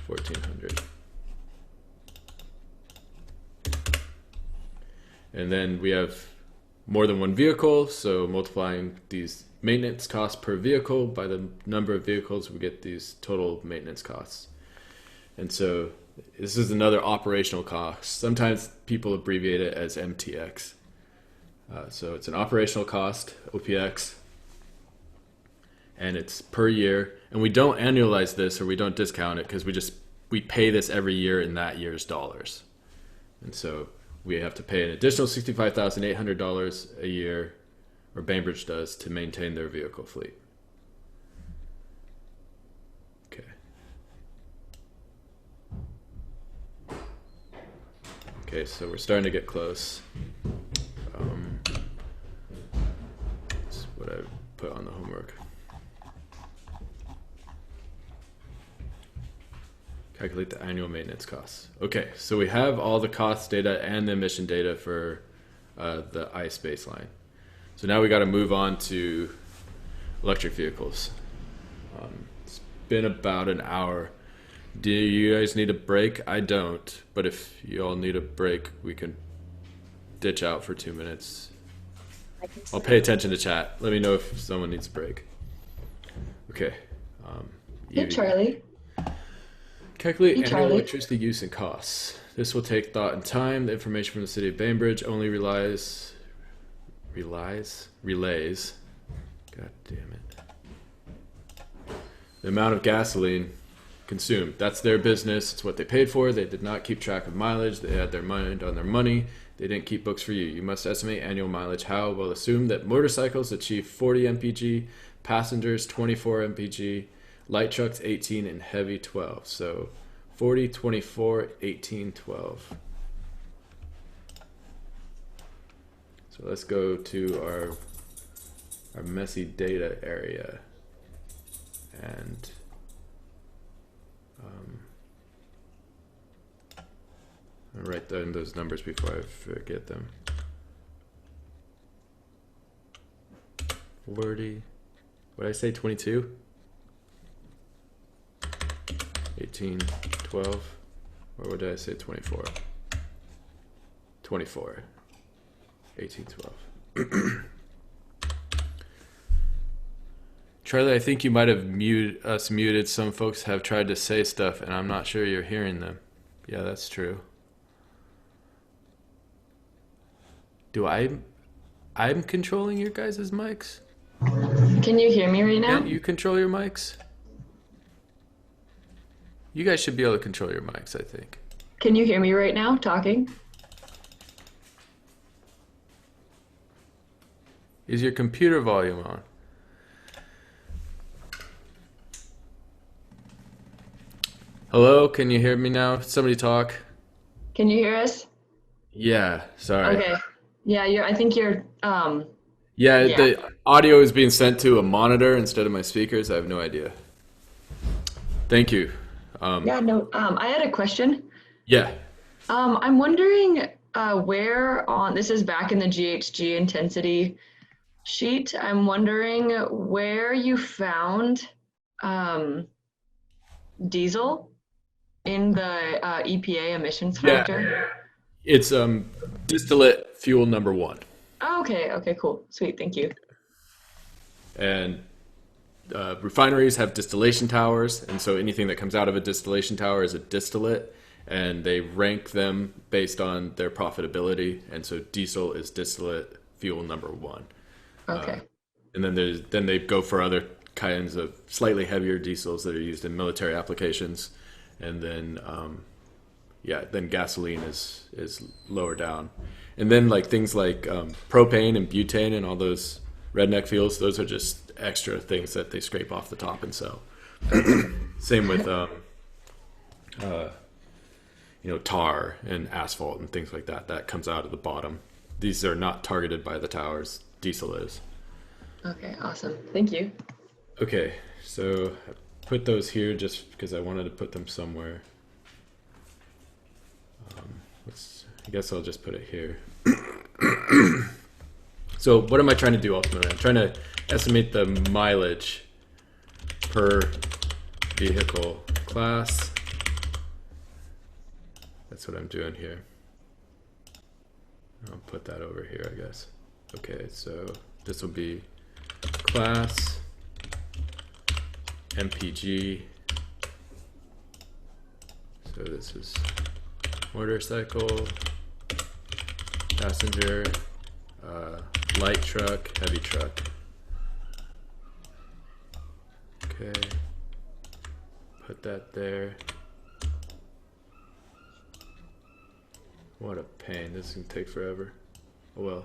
A: 1400. And then we have more than one vehicle, so multiplying these maintenance costs per vehicle by the number of vehicles, we get these total maintenance costs. And so this is another operational cost. Sometimes people abbreviate it as MTX. So it's an operational cost, OPX, and it's per year. And we don't annualize this, or we don't discount it, because we pay this every year in that year's dollars. And so we have to pay an additional $65,800 a year, or Bainbridge does, to maintain their vehicle fleet. Okay. Okay, so we're starting to get close. That's what I put on the homework. Calculate the annual maintenance costs. Okay, so we have all the cost data and the emission data for the ICE baseline. So now we got to move on to electric vehicles. It's been about an hour. Do you guys need a break? I don't, but if you all need a break, we can ditch out for 2 minutes. I'll pay attention to chat. Let me know if someone needs a break. Okay.
D: Hey,
A: Evie.
D: Charlie.
A: Calculate
D: Hey,
A: annual
D: Charlie.
A: electricity use and costs. This will take thought and time. The information from the city of Bainbridge only relays. God damn it. The amount of gasoline consumed. That's their business. It's what they paid for. They did not keep track of mileage. They had their mind on their money. They didn't keep books for you. You must estimate annual mileage. How? Well, assume that motorcycles achieve 40 mpg, passengers 24 mpg, light trucks 18, and heavy 12. So 40, 24, 18, 12. So let's go to our messy data area and I'll write down those numbers before I forget them. 40, what did I say, 22? 18, 12, or what did I say, 24? 24, 18, 12. Charlie, I think you might have muted. Some folks have tried to say stuff, and I'm not sure you're hearing them. Yeah, that's true. I'm controlling your guys' mics?
D: Can you hear me right now?
A: Can't you control your mics? You guys should be able to control your mics, I think.
D: Can you hear me right now talking?
A: Is your computer volume on? Hello, can you hear me now? Somebody talk.
D: Can you hear us?
A: Yeah, sorry.
D: Okay. Yeah, I think you're
A: Yeah,
D: Yeah.
A: the audio is being sent to a monitor instead of my speakers. I have no idea. Thank you.
D: yeah, no, I had a question.
A: Yeah.
D: I'm wondering where on this is back in the GHG intensity sheet. I'm wondering where you found diesel in the EPA emissions
A: Yeah.
D: factor.
A: It's distillate fuel number 1.
D: Oh, okay, cool. Sweet, thank you.
A: And refineries have distillation towers, and so anything that comes out of a distillation tower is a distillate, and they rank them based on their profitability, and so diesel is distillate fuel number 1.
D: Okay.
A: And then they go for other kinds of slightly heavier diesels that are used in military applications, and then then gasoline is lower down, and then like things like propane and butane and all those redneck fuels, those are just extra things that they scrape off the top and sell. Same with tar and asphalt and things like that. That comes out of the bottom. These are not targeted by the towers. Diesel is.
D: Okay, awesome. Thank you.
A: Okay, so I put those here just because I wanted to put them somewhere. I guess I'll just put it here. So what am I trying to do ultimately? I'm trying to estimate the mileage per vehicle class. That's what I'm doing here. I'll put that over here, I guess. Okay, so this will be class MPG. So this is motorcycle, passenger, light truck, heavy truck. Okay, put that there. What a pain, this is gonna take forever. Oh well,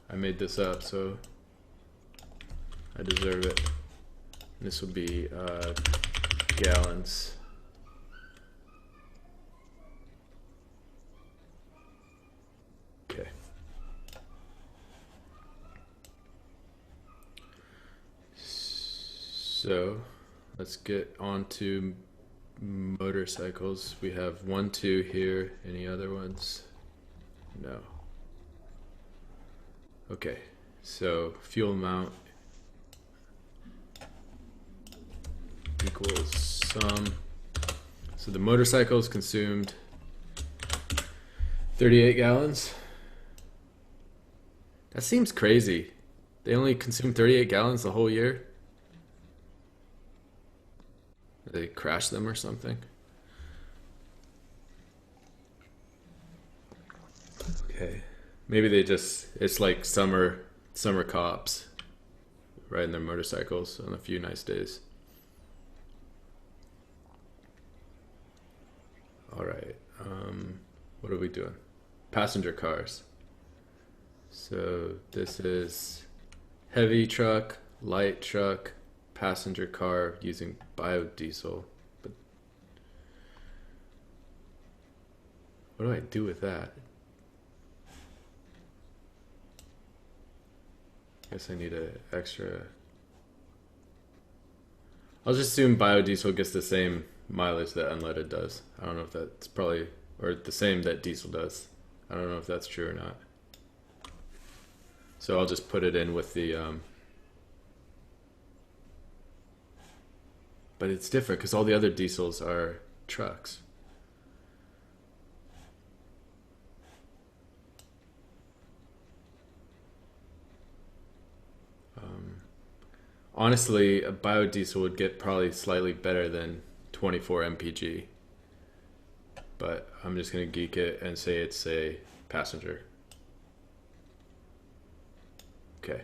A: I made this up, so I deserve it. This will be gallons. So let's get on to motorcycles. We have 1, 2 here. Any other ones? No. Okay, so fuel amount equals sum. So the motorcycles consumed 38 gallons. That seems crazy. They only consume 38 gallons the whole year. They crash them or something. Okay. Maybe they just, it's like summer cops riding their motorcycles on a few nice days. All right. What are we doing? Passenger cars. So this is heavy truck, light truck, passenger car using biodiesel. But what do I do with that? Guess I need an extra. I'll just assume biodiesel gets the same mileage that unleaded does. I don't know if that's probably, or the same that diesel does. I don't know if that's true or not. So I'll just put it in with the, but it's different because all the other diesels are trucks. Honestly, a biodiesel would get probably slightly better than 24 mpg. But I'm just going to geek it and say it's a passenger. Okay.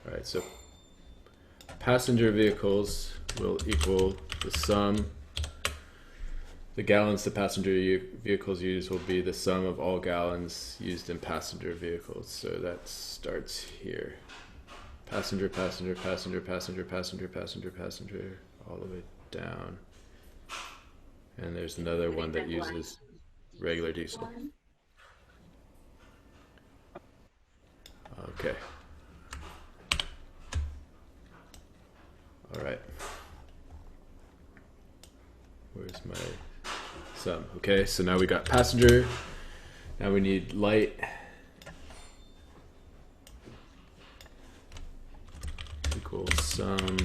A: All right, so passenger vehicles will equal the sum. The gallons the passenger vehicles use will be the sum of all gallons used in passenger vehicles. So that starts here. Passenger, passenger, passenger, passenger, passenger, passenger, passenger, all the way down. And there's another one that uses regular diesel. Okay. All right. Where's my sum? Okay, so now we got passenger. Now we need light. Equals sum.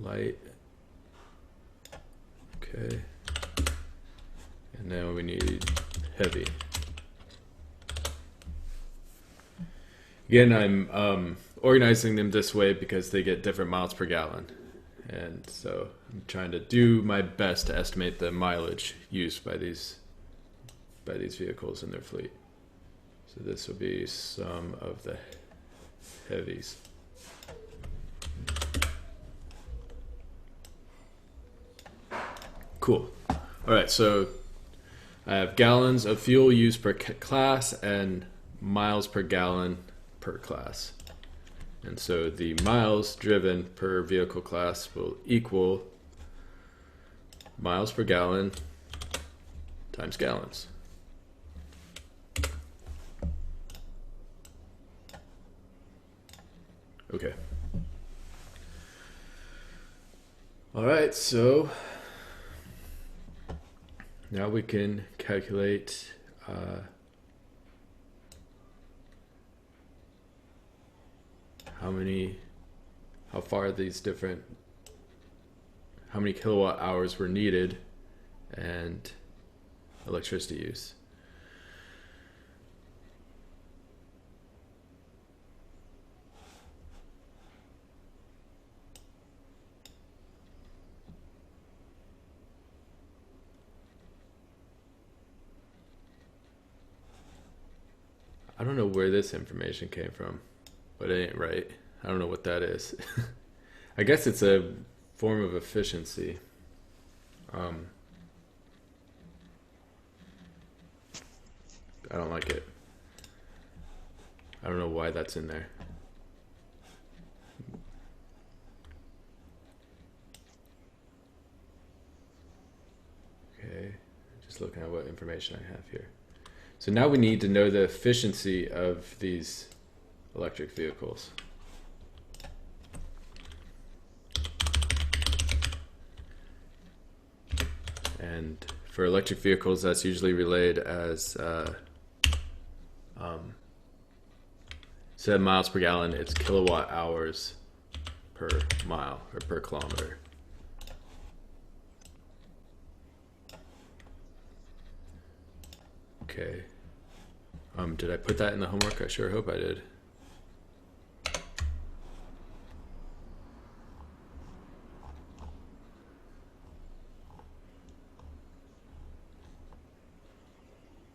A: Light. Okay. And now we need heavy. Again, I'm organizing them this way because they get different miles per gallon. And so I'm trying to do my best to estimate the mileage used by these vehicles in their fleet. So this will be some of the heavies. Cool. All right, so I have gallons of fuel used per class and miles per gallon per class. And so the miles driven per vehicle class will equal miles per gallon times gallons. Okay. All right, so now we can calculate how many kilowatt hours were needed and electricity use. I don't know where this information came from, but it ain't right. I don't know what that is. I guess it's a form of efficiency. I don't like it. I don't know why that's in there. Okay, just looking at what information I have here. So now we need to know the efficiency of these electric vehicles. And for electric vehicles, that's usually relayed as instead of miles per gallon, it's kilowatt hours per mile or per kilometer. Okay. Did I put that in the homework? I sure hope I did.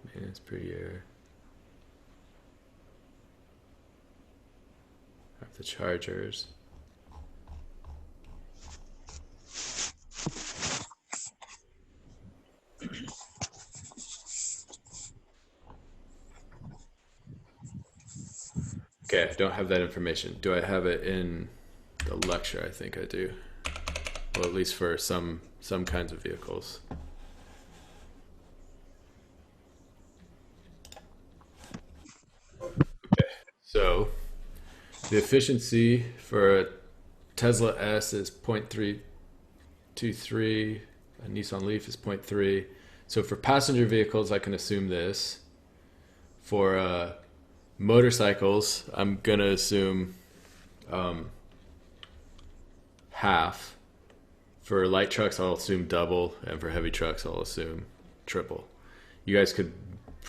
A: Maintenance per year. Of the chargers. Okay, I don't have that information. Do I have it in the lecture? I think I do. Well, at least for some kinds of vehicles. Okay, so the efficiency for a Tesla S is 0.323, a Nissan Leaf is 0.3. So for passenger vehicles, I can assume this. For motorcycles, I'm gonna assume half. For light trucks, I'll assume double, and for heavy trucks, I'll assume triple. You guys could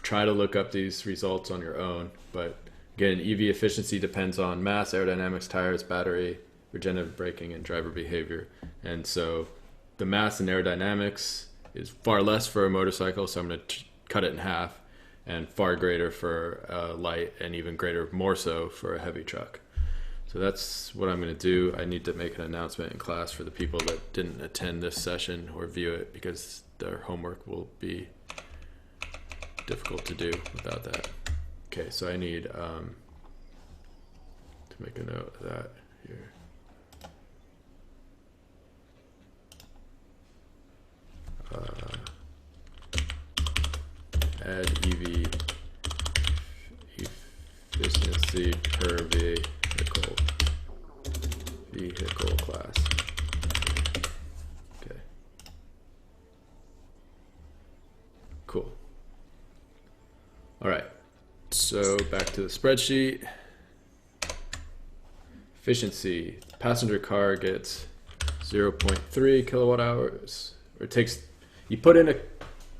A: try to look up these results on your own, but again, EV efficiency depends on mass, aerodynamics, tires, battery, regenerative braking, and driver behavior. And so the mass and aerodynamics is far less for a motorcycle, so I'm going to cut it in half, and far greater for light, and even greater, more so, for a heavy truck. So that's what I'm going to do. I need to make an announcement in class for the people that didn't attend this session or view it, because their homework will be difficult to do without that. Okay, so I need to make a note of that here. Add EV efficiency per vehicle class. Okay. Cool. All right. So back to the spreadsheet. Efficiency. Passenger car gets 0.3 kilowatt hours. Or it takes, you put in a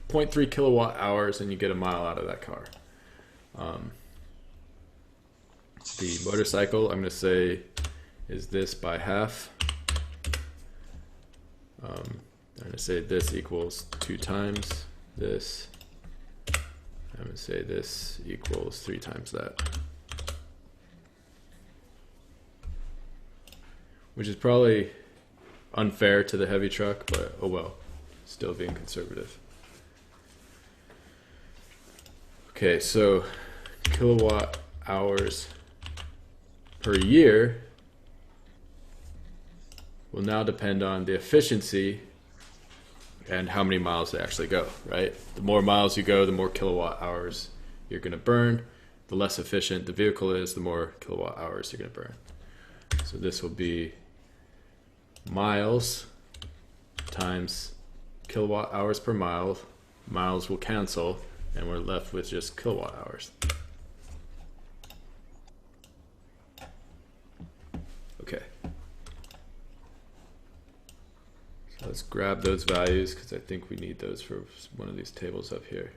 A: 0.3 kilowatt hours and you get a mile out of that car. The motorcycle, I'm going to say, is this by half. I'm going to say this equals 2 times this. I'm going to say this equals 3 times that. Which is probably unfair to the heavy truck, but oh well, still being conservative. Okay, so kilowatt hours per year will now depend on the efficiency and how many miles they actually go, right? The more miles you go, the more kilowatt hours you're going to burn. The less efficient the vehicle is, the more kilowatt hours you're going to burn. So this will be miles times kilowatt hours per mile. Miles will cancel, and we're left with just kilowatt hours. Okay. So let's grab those values, because I think we need those for one of these tables up here.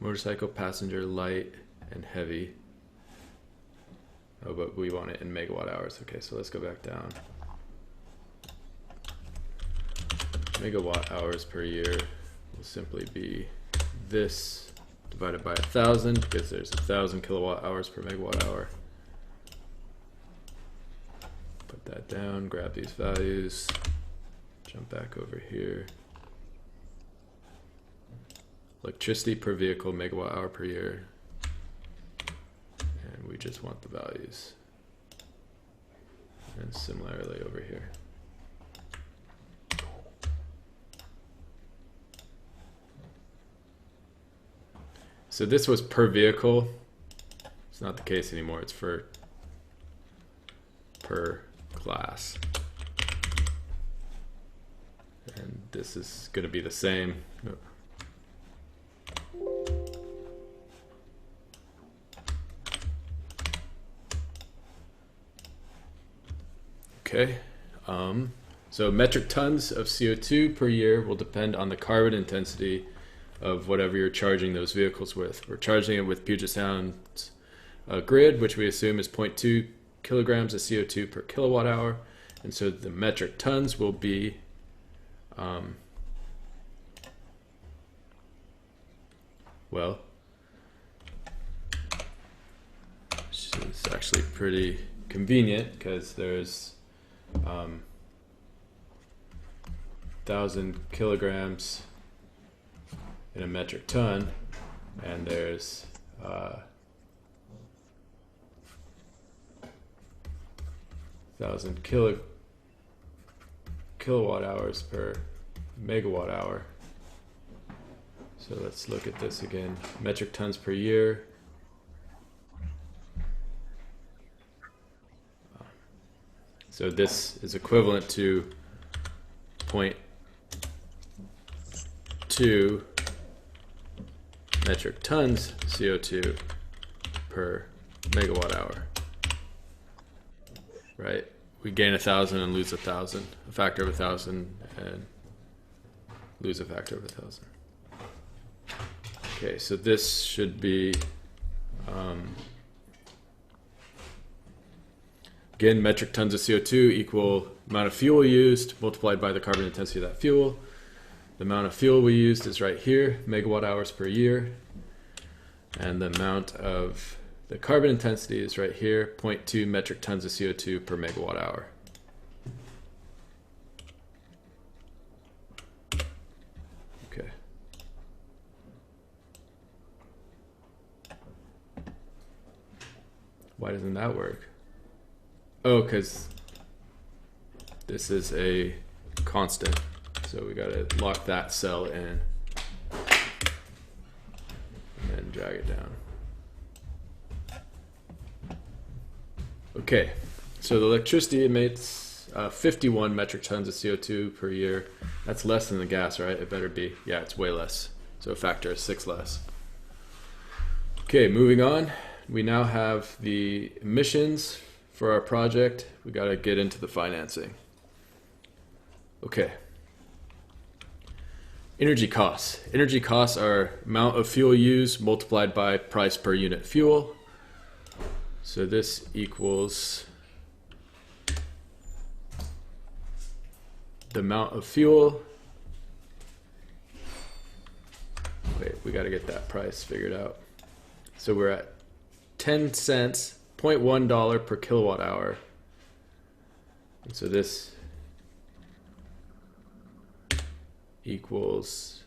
A: Motorcycle, passenger, light, and heavy. Oh, but we want it in megawatt hours. Okay, so let's go back down. Megawatt hours per year will simply be this divided by 1,000, because there's 1,000 kilowatt hours per megawatt hour. Put that down, grab these values, jump back over here. Electricity per vehicle, megawatt hour per year. And we just want the values. And similarly over here. So this was per vehicle. It's not the case anymore. It's for per class. And this is going to be the same. Okay. So metric tons of CO2 per year will depend on the carbon intensity of whatever you're charging those vehicles with. We're charging it with Puget Sound's grid, which we assume is 0.2 kilograms of CO2 per kilowatt hour. And so the metric tons will be well, which is actually pretty convenient because there's 1,000 kilograms in a metric ton, and there's 1,000 kilowatt hours per megawatt hour. So let's look at this again. Metric tons per year. So this is equivalent to 0.2 metric tons CO2 per megawatt hour. Right? We gain 1,000 and lose 1,000, a factor of 1,000, and lose a factor of 1,000. Okay, so this should be again, metric tons of CO2 equal amount of fuel used multiplied by the carbon intensity of that fuel. The amount of fuel we used is right here, megawatt hours per year. And the amount of the carbon intensity is right here, 0.2 metric tons of CO2 per megawatt hour. Okay. Why doesn't that work? Oh, because this is a constant. So we gotta lock that cell in and then drag it down. Okay, so the electricity emits 51 metric tons of CO2 per year. That's less than the gas, right? It better be. Yeah, it's way less. So a factor of 6 less. Okay, moving on. We now have the emissions for our project. We got to get into the financing. Okay. Energy costs. Energy costs are amount of fuel used multiplied by price per unit fuel. So this equals the amount of fuel. Wait, we got to get that price figured out. So we're at 10 cents, $0.1 per kilowatt hour. And so this equals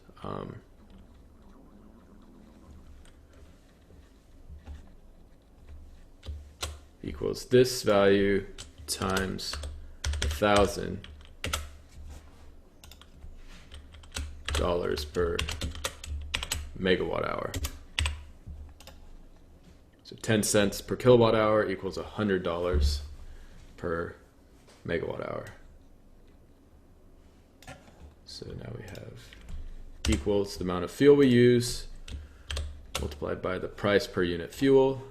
A: equals this value times 1,000 dollars per megawatt hour. So 10 cents per kilowatt hour equals $100 per megawatt hour. So now we have equals the amount of fuel we use multiplied by the price per unit fuel.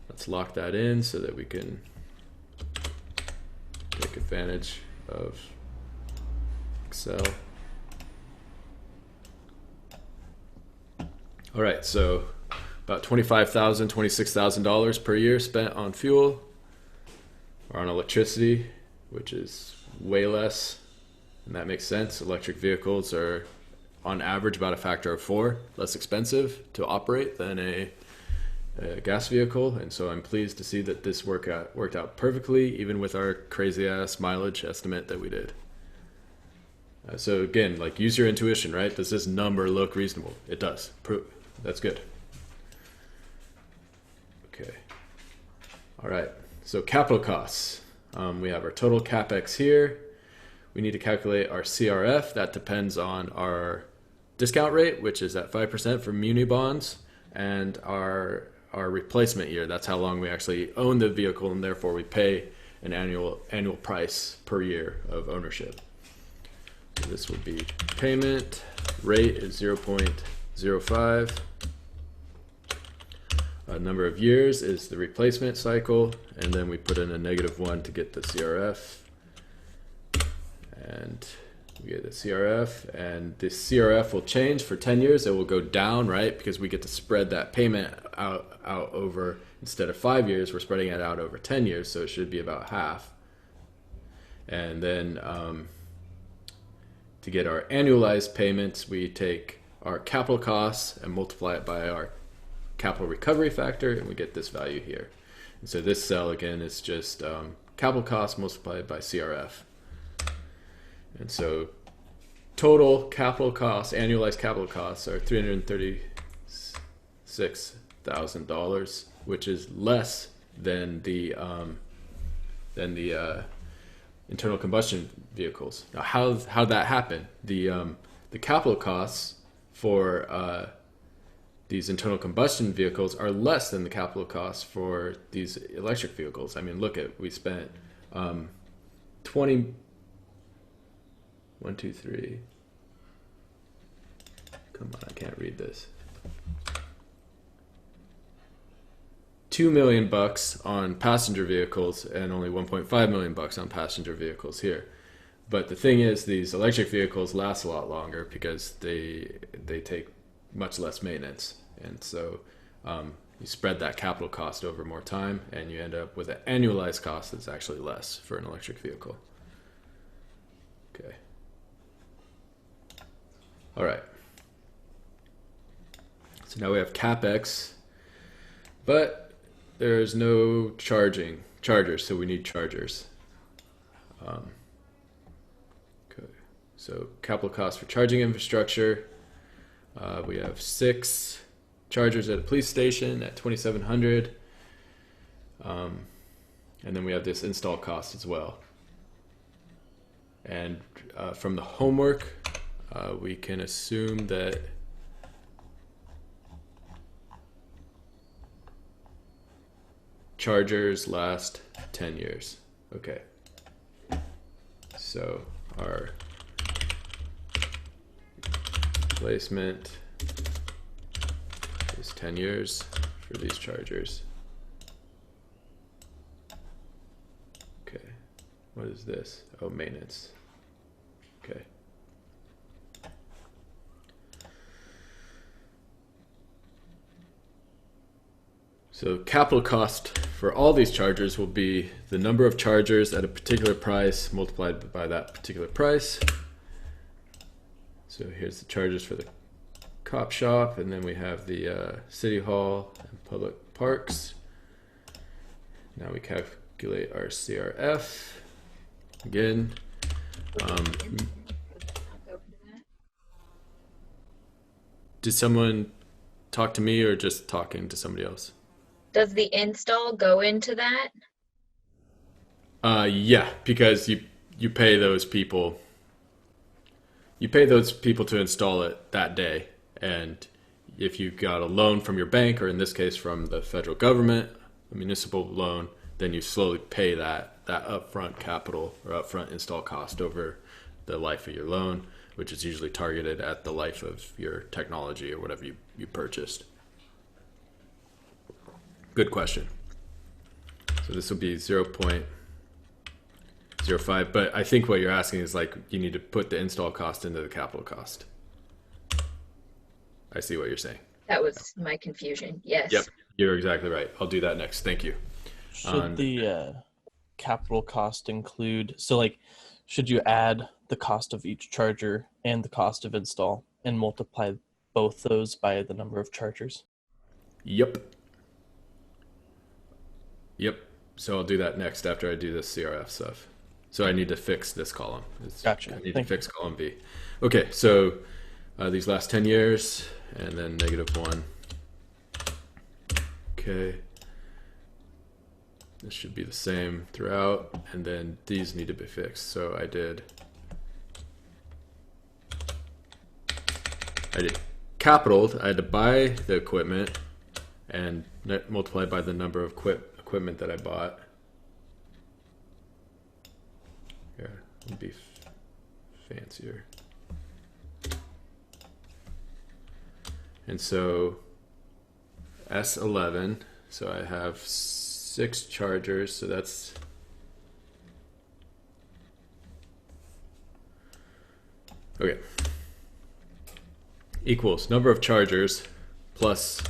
A: Let's lock that in so that we can take advantage of Excel. All right, so about $25,000, $26,000 per year spent on fuel or on electricity, which is way less. And that makes sense. Electric vehicles are on average about a factor of 4 less expensive to operate than a gas vehicle. And so I'm pleased to see that this worked out perfectly, even with our crazy ass mileage estimate that we did. So again, like, use your intuition, right? Does this number look reasonable? It does. That's good. Okay. All right. So capital costs. We have our total CapEx here. We need to calculate our CRF. That depends on our discount rate, which is at 5% for muni bonds, and our replacement year. That's how long we actually own the vehicle, and therefore we pay an annual price per year of ownership. So this would be payment rate is 0.05. Number of years is the replacement cycle, and then we put in a -1 to get the CRF, and we get the CRF, and the CRF will change for 10 years. It will go down, right? Because we get to spread that payment out over, instead of 5 years, we're spreading it out over 10 years, so it should be about half. And then to get our annualized payments, we take our capital costs and multiply it by our capital recovery factor, and we get this value here. And so this cell, again, is just capital costs multiplied by CRF. And so total capital costs, annualized capital costs, are $336,000, which is less than the internal combustion vehicles. Now, how'd that happen? The capital costs for these internal combustion vehicles are less than the capital costs for these electric vehicles. I mean, we spent 1, 2, 3. Come on, I can't read this. $2 million on passenger vehicles and only $1.5 million on passenger vehicles here. But the thing is, these electric vehicles last a lot longer because they take much less maintenance, and so you spread that capital cost over more time, and you end up with an annualized cost that's actually less for an electric vehicle. Okay. All right. So now we have CapEx, but there's no chargers, so we need chargers. Okay. So capital cost for charging infrastructure. We have 6 chargers at a police station at $2,700, and then we have this install cost as well. And from the homework, we can assume that chargers last 10 years. Okay. So our replacement is 10 years for these chargers. Okay. What is this? Oh, maintenance. Okay. So capital cost for all these chargers will be the number of chargers at a particular price multiplied by that particular price. So here's the chargers for the cop shop, and then we have the city hall and public parks. Now we calculate our CRF. Again, did someone talk to me or just talking to somebody else?
C: Does the install go into that?
A: Yeah, because you pay those people. You pay those people to install it that day, and if you got a loan from your bank, or in this case from the federal government, a municipal loan, then you slowly pay that upfront capital or upfront install cost over the life of your loan, which is usually targeted at the life of your technology or whatever you purchased. Good question. So this will be 0.05, but I think what you're asking is like you need to put the install cost into the capital cost. I see what you're saying.
C: That was my confusion. Yes.
A: Yep, you're exactly right. I'll do that next. Thank you.
E: Should the capital cost include, so like, should you add the cost of each charger and the cost of install and multiply both those by the number of chargers?
A: Yep. So I'll do that next after I do this CRF stuff. So I need to fix this column.
E: Gotcha.
A: I need to fix column B. Okay, so these last 10 years and then -1. Okay. This should be the same throughout, and then these need to be fixed. So I did I did capital. I had to buy the equipment and multiply by the number of equipment that I bought. Here, it'll be fancier. And so S11, so I have 6 chargers, so that's okay. Equals number of chargers plus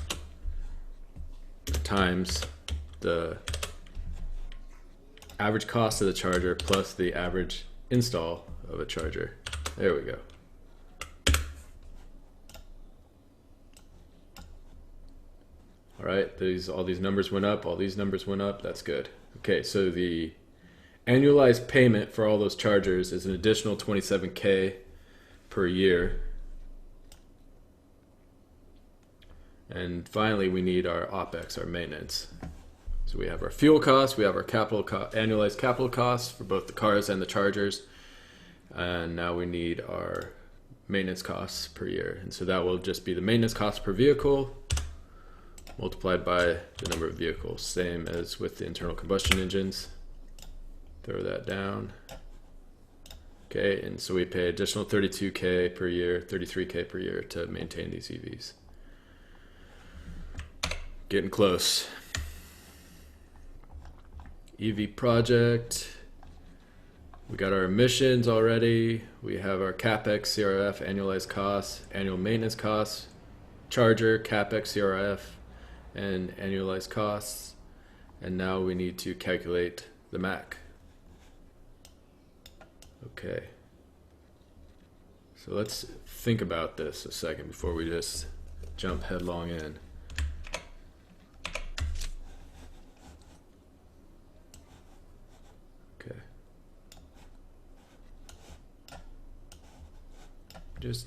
A: times the average cost of the charger plus the average install of a charger. There we go. All right, all these numbers went up, all these numbers went up, that's good. Okay, so the annualized payment for all those chargers is an additional $27K per year. And finally, we need our OPEX, our maintenance. So we have our fuel costs, we have our annualized capital costs for both the cars and the chargers. And now we need our maintenance costs per year. And so that will just be the maintenance cost per vehicle multiplied by the number of vehicles, same as with the internal combustion engines. Throw that down. Okay, and so we pay additional $32K per year, $33K per year to maintain these EVs. Getting close. EV project. We got our emissions already. We have our CapEx, CRF, annualized costs, annual maintenance costs, charger, CapEx, CRF, and annualized costs. And now we need to calculate the MAC. Okay. So let's think about this a second before we just jump headlong in. Okay. Just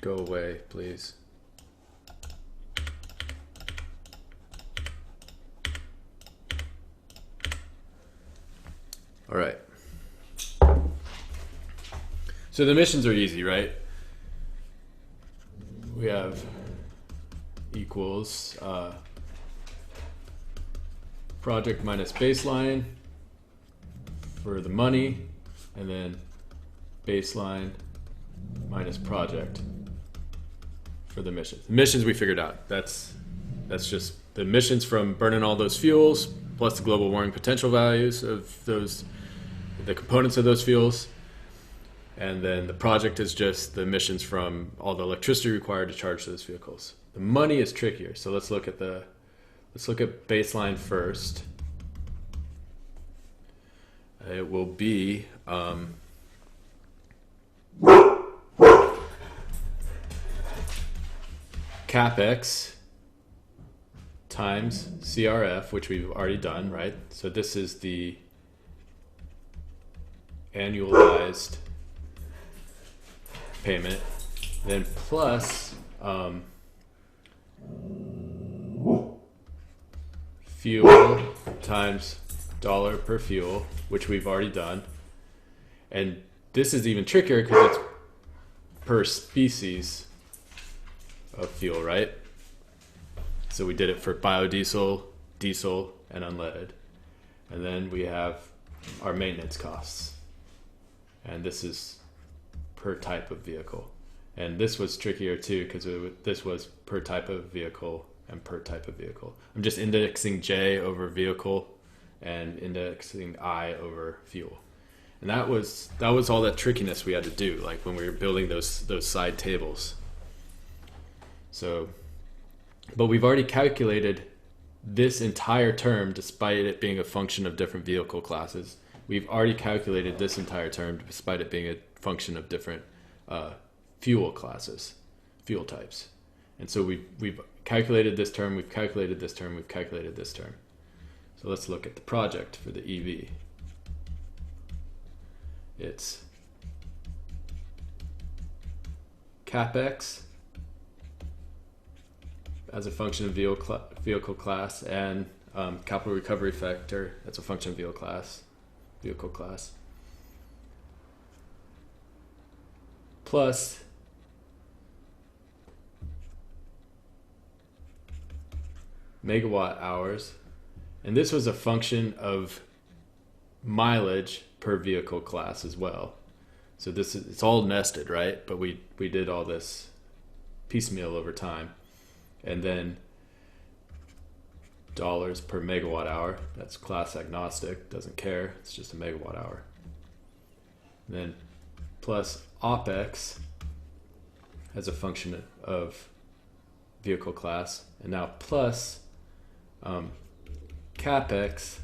A: go away, please. All right. So the emissions are easy, right? We have equals project minus baseline for the money, and then baseline minus project for the emissions. Emissions we figured out. That's just the emissions from burning all those fuels plus the global warming potential values of those, the components of those fuels. And then the project is just the emissions from all the electricity required to charge those vehicles. The money is trickier. So let's look at baseline first. It will be CapEx times CRF, which we've already done, right? So this is the annualized payment, then plus fuel times dollar per fuel, which we've already done. And this is even trickier because it's per species of fuel, right? So we did it for biodiesel, diesel, and unleaded. And then we have our maintenance costs. And this is per type of vehicle. And this was trickier too because this was per type of vehicle and per type of vehicle. I'm just indexing J over vehicle and indexing I over fuel. And that was all that trickiness we had to do, like when we were building those side tables. So, but we've already calculated this entire term despite it being a function of different vehicle classes. We've already calculated this entire term despite it being a function of different fuel classes, fuel types. And so we've calculated this term, we've calculated this term, we've calculated this term. So let's look at the project for the EV. It's CapEx as a function of vehicle class, and capital recovery factor, that's a function of vehicle class, plus megawatt hours, and this was a function of mileage per vehicle class as well. So this is, it's all nested, right? But we did all this piecemeal over time. And then dollars per megawatt hour, that's class agnostic, doesn't care, it's just a megawatt hour. And then plus OPEX as a function of vehicle class, and now plus CAPEX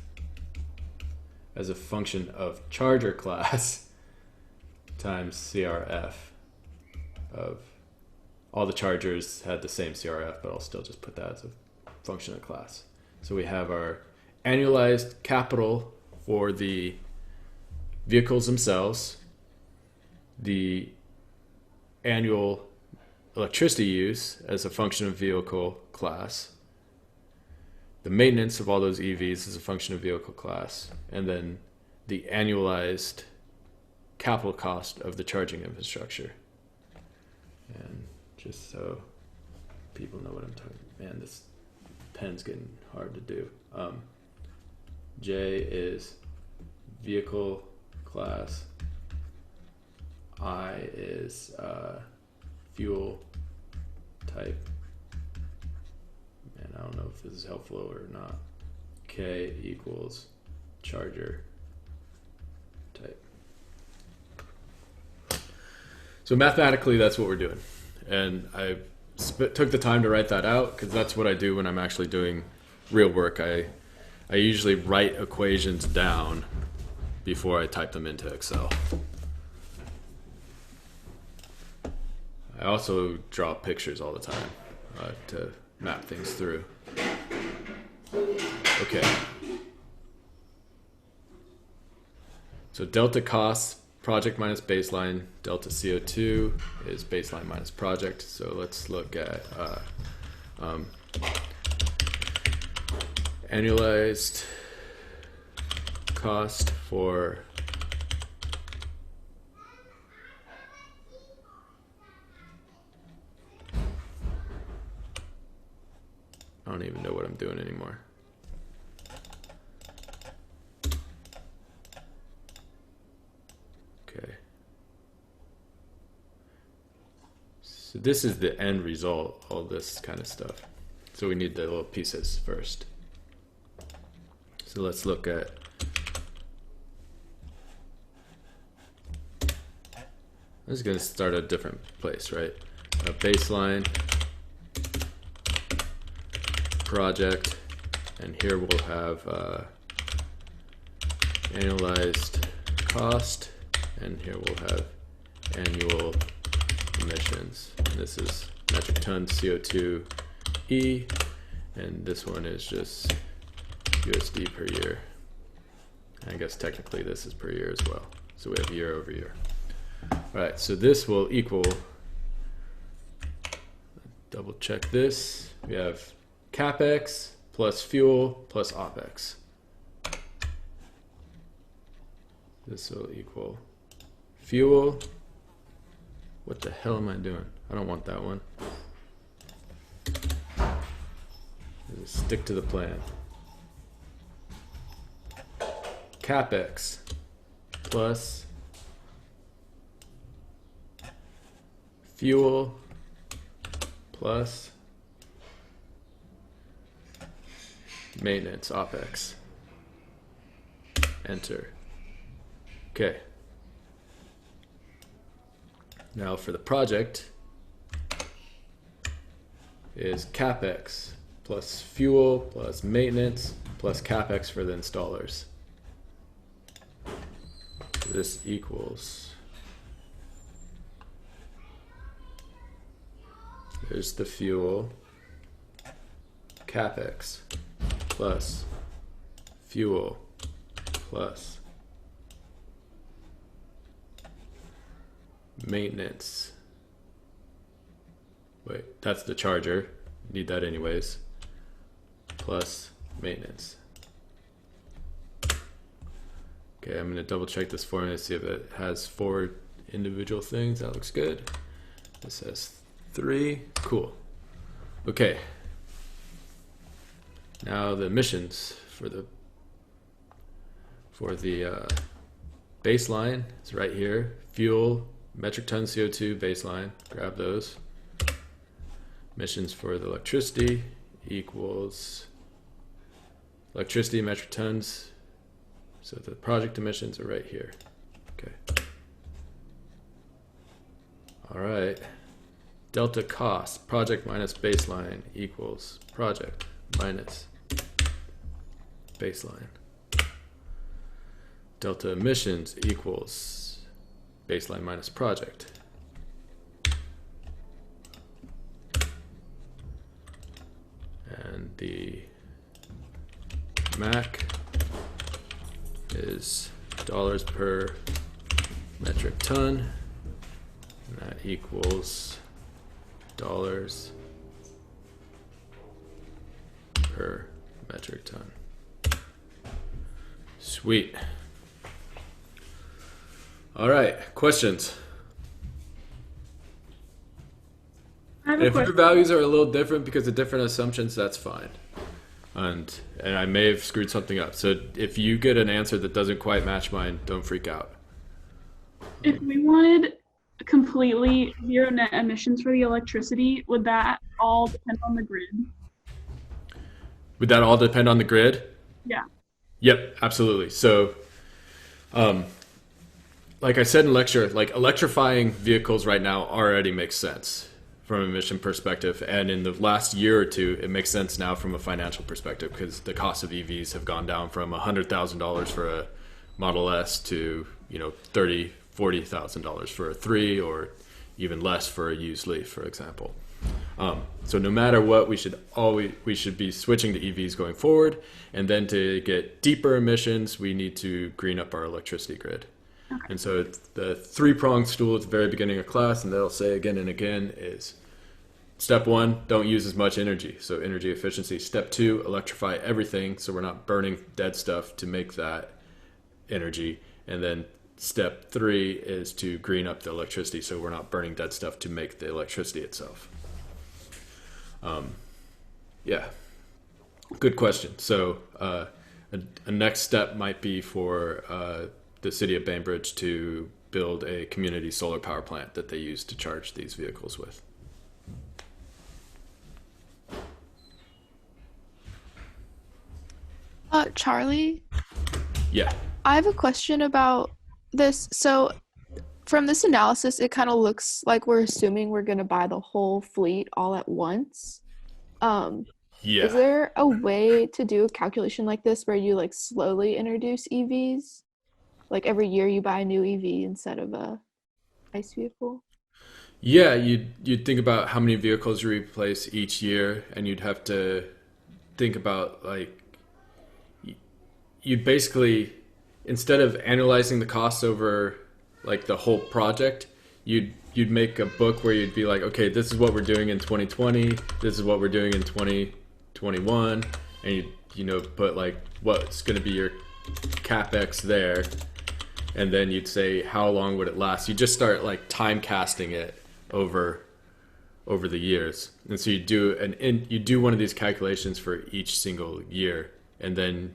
A: as a function of charger class times CRF of all the chargers had the same CRF, but I'll still just put that as a function of class. So we have our annualized capital for the vehicles themselves, the annual electricity use as a function of vehicle class, the maintenance of all those EVs as a function of vehicle class, and then the annualized capital cost of the charging infrastructure. And just so people know what I'm talking about. Man, this pen's getting hard to do. J is vehicle class. I is fuel type. And I don't know if this is helpful or not. K equals charger type. So mathematically, that's what we're doing. And I took the time to write that out because that's what I do when I'm actually doing real work. I usually write equations down before I type them into Excel. I also draw pictures all the time to map things through. Okay. So delta costs, project minus baseline, delta CO2 is baseline minus project. So let's look at annualized cost for I don't even know what I'm doing anymore. Okay. So this is the end result, all this kind of stuff. So we need the little pieces first. So let's look at I'm just going to start a different place, right? A baseline project, and here we'll have annualized cost, and here we'll have annual emissions. And this is metric ton CO2 E, and this one is just USD per year. I guess technically this is per year as well. So we have year over year. All right, so this will equal, double check this, we have CAPEX plus fuel plus OPEX. This will equal fuel. What the hell am I doing? I don't want that one. Stick to the plan. CAPEX plus fuel plus maintenance OPEX. Enter. Okay. Now for the project is CAPEX plus fuel plus maintenance plus CAPEX for the installers. So this equals, there's the fuel, CAPEX plus fuel plus maintenance. Wait, that's the charger. Need that anyways. Plus maintenance. Okay, I'm gonna double check this formula to see if it has 4 individual things. That looks good. This has 3. Cool. Okay. Now the emissions for the baseline is right here. Fuel, metric ton CO2 baseline. Grab those. Emissions for the electricity equals electricity metric tons. So the project emissions are right here. Okay. All right. Delta cost, project minus baseline equals project minus baseline. Delta emissions equals baseline minus project. And the MAC is dollars per metric ton, and that equals dollars per metric ton. Sweet. All right, questions?
B: I have
A: And
B: a
A: if your
B: question.
A: values are a little different because of different assumptions, that's fine. And I may have screwed something up. So if you get an answer that doesn't quite match mine, don't freak out.
B: If we wanted completely zero net emissions for the electricity, would that all depend on the grid?
A: Would that all depend on the grid?
B: Yeah.
A: Yep, absolutely. So, like I said in lecture, like electrifying vehicles right now already makes sense from an emission perspective. And in the last year or two, it makes sense now from a financial perspective because the cost of EVs have gone down from $100,000 for a Model S to, $30,000, $40,000 for a 3, or even less for a used Leaf, for example. So no matter what, we should be switching to EVs going forward. And then to get deeper emissions, we need to green up our electricity grid.
B: Okay.
A: And so it's the 3-pronged stool at the very beginning of class, and they'll say again and again is step 1, don't use as much energy. So energy efficiency. Step 2, electrify everything so we're not burning dead stuff to make that energy. And then step 3 is to green up the electricity so we're not burning dead stuff to make the electricity itself. Yeah, good question. So a next step might be for the city of Bainbridge to build a community solar power plant that they use to charge these vehicles with.
F: Charlie,
A: Yeah.
F: I have a question about this. So, from this analysis, it kind of looks like we're assuming we're going to buy the whole fleet all at once.
A: Yeah.
F: Is there a way to do a calculation like this where you slowly introduce EVs? Like every year you buy a new EV instead of a ICE vehicle?
A: Yeah, you'd think about how many vehicles you replace each year, and you'd have to think about you'd basically, instead of analyzing the costs over the whole project, you'd make a book where you'd be like, okay, this is what we're doing in 2020, this is what we're doing in 2021, and you'd put what's going to be your capex there, and then you'd say how long would it last. You just start time casting it over the years, and so you do one of these calculations for each single year, and then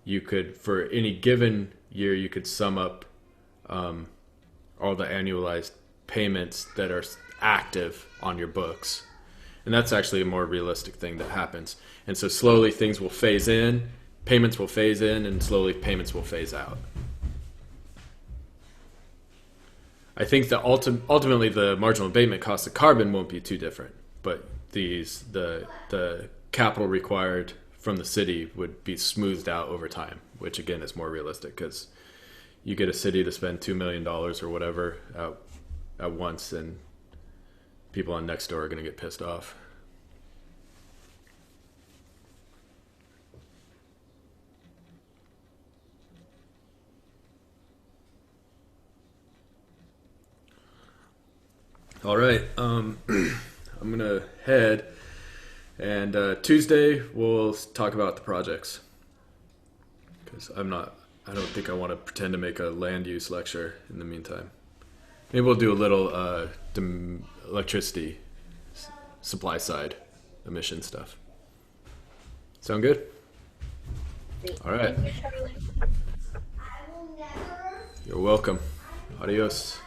A: you could, for any given year, you could sum up all the annualized payments that are active on your books. And that's actually a more realistic thing that happens. And so slowly things will phase in, payments will phase in, and slowly payments will phase out. I think that ultimately the marginal abatement cost of carbon won't be too different, but the capital required from the city would be smoothed out over time, which again is more realistic because you get a city to spend $2 million or whatever at once, and people on next door are going to get pissed off. All right, I'm going to head, and Tuesday we'll talk about the projects, because I don't think I want to pretend to make a land use lecture in the meantime. Maybe we'll do a little electricity supply side emission stuff. Sound good?
C: Great.
A: All right.
C: Thank you, Charlie.
A: You're welcome. Adios.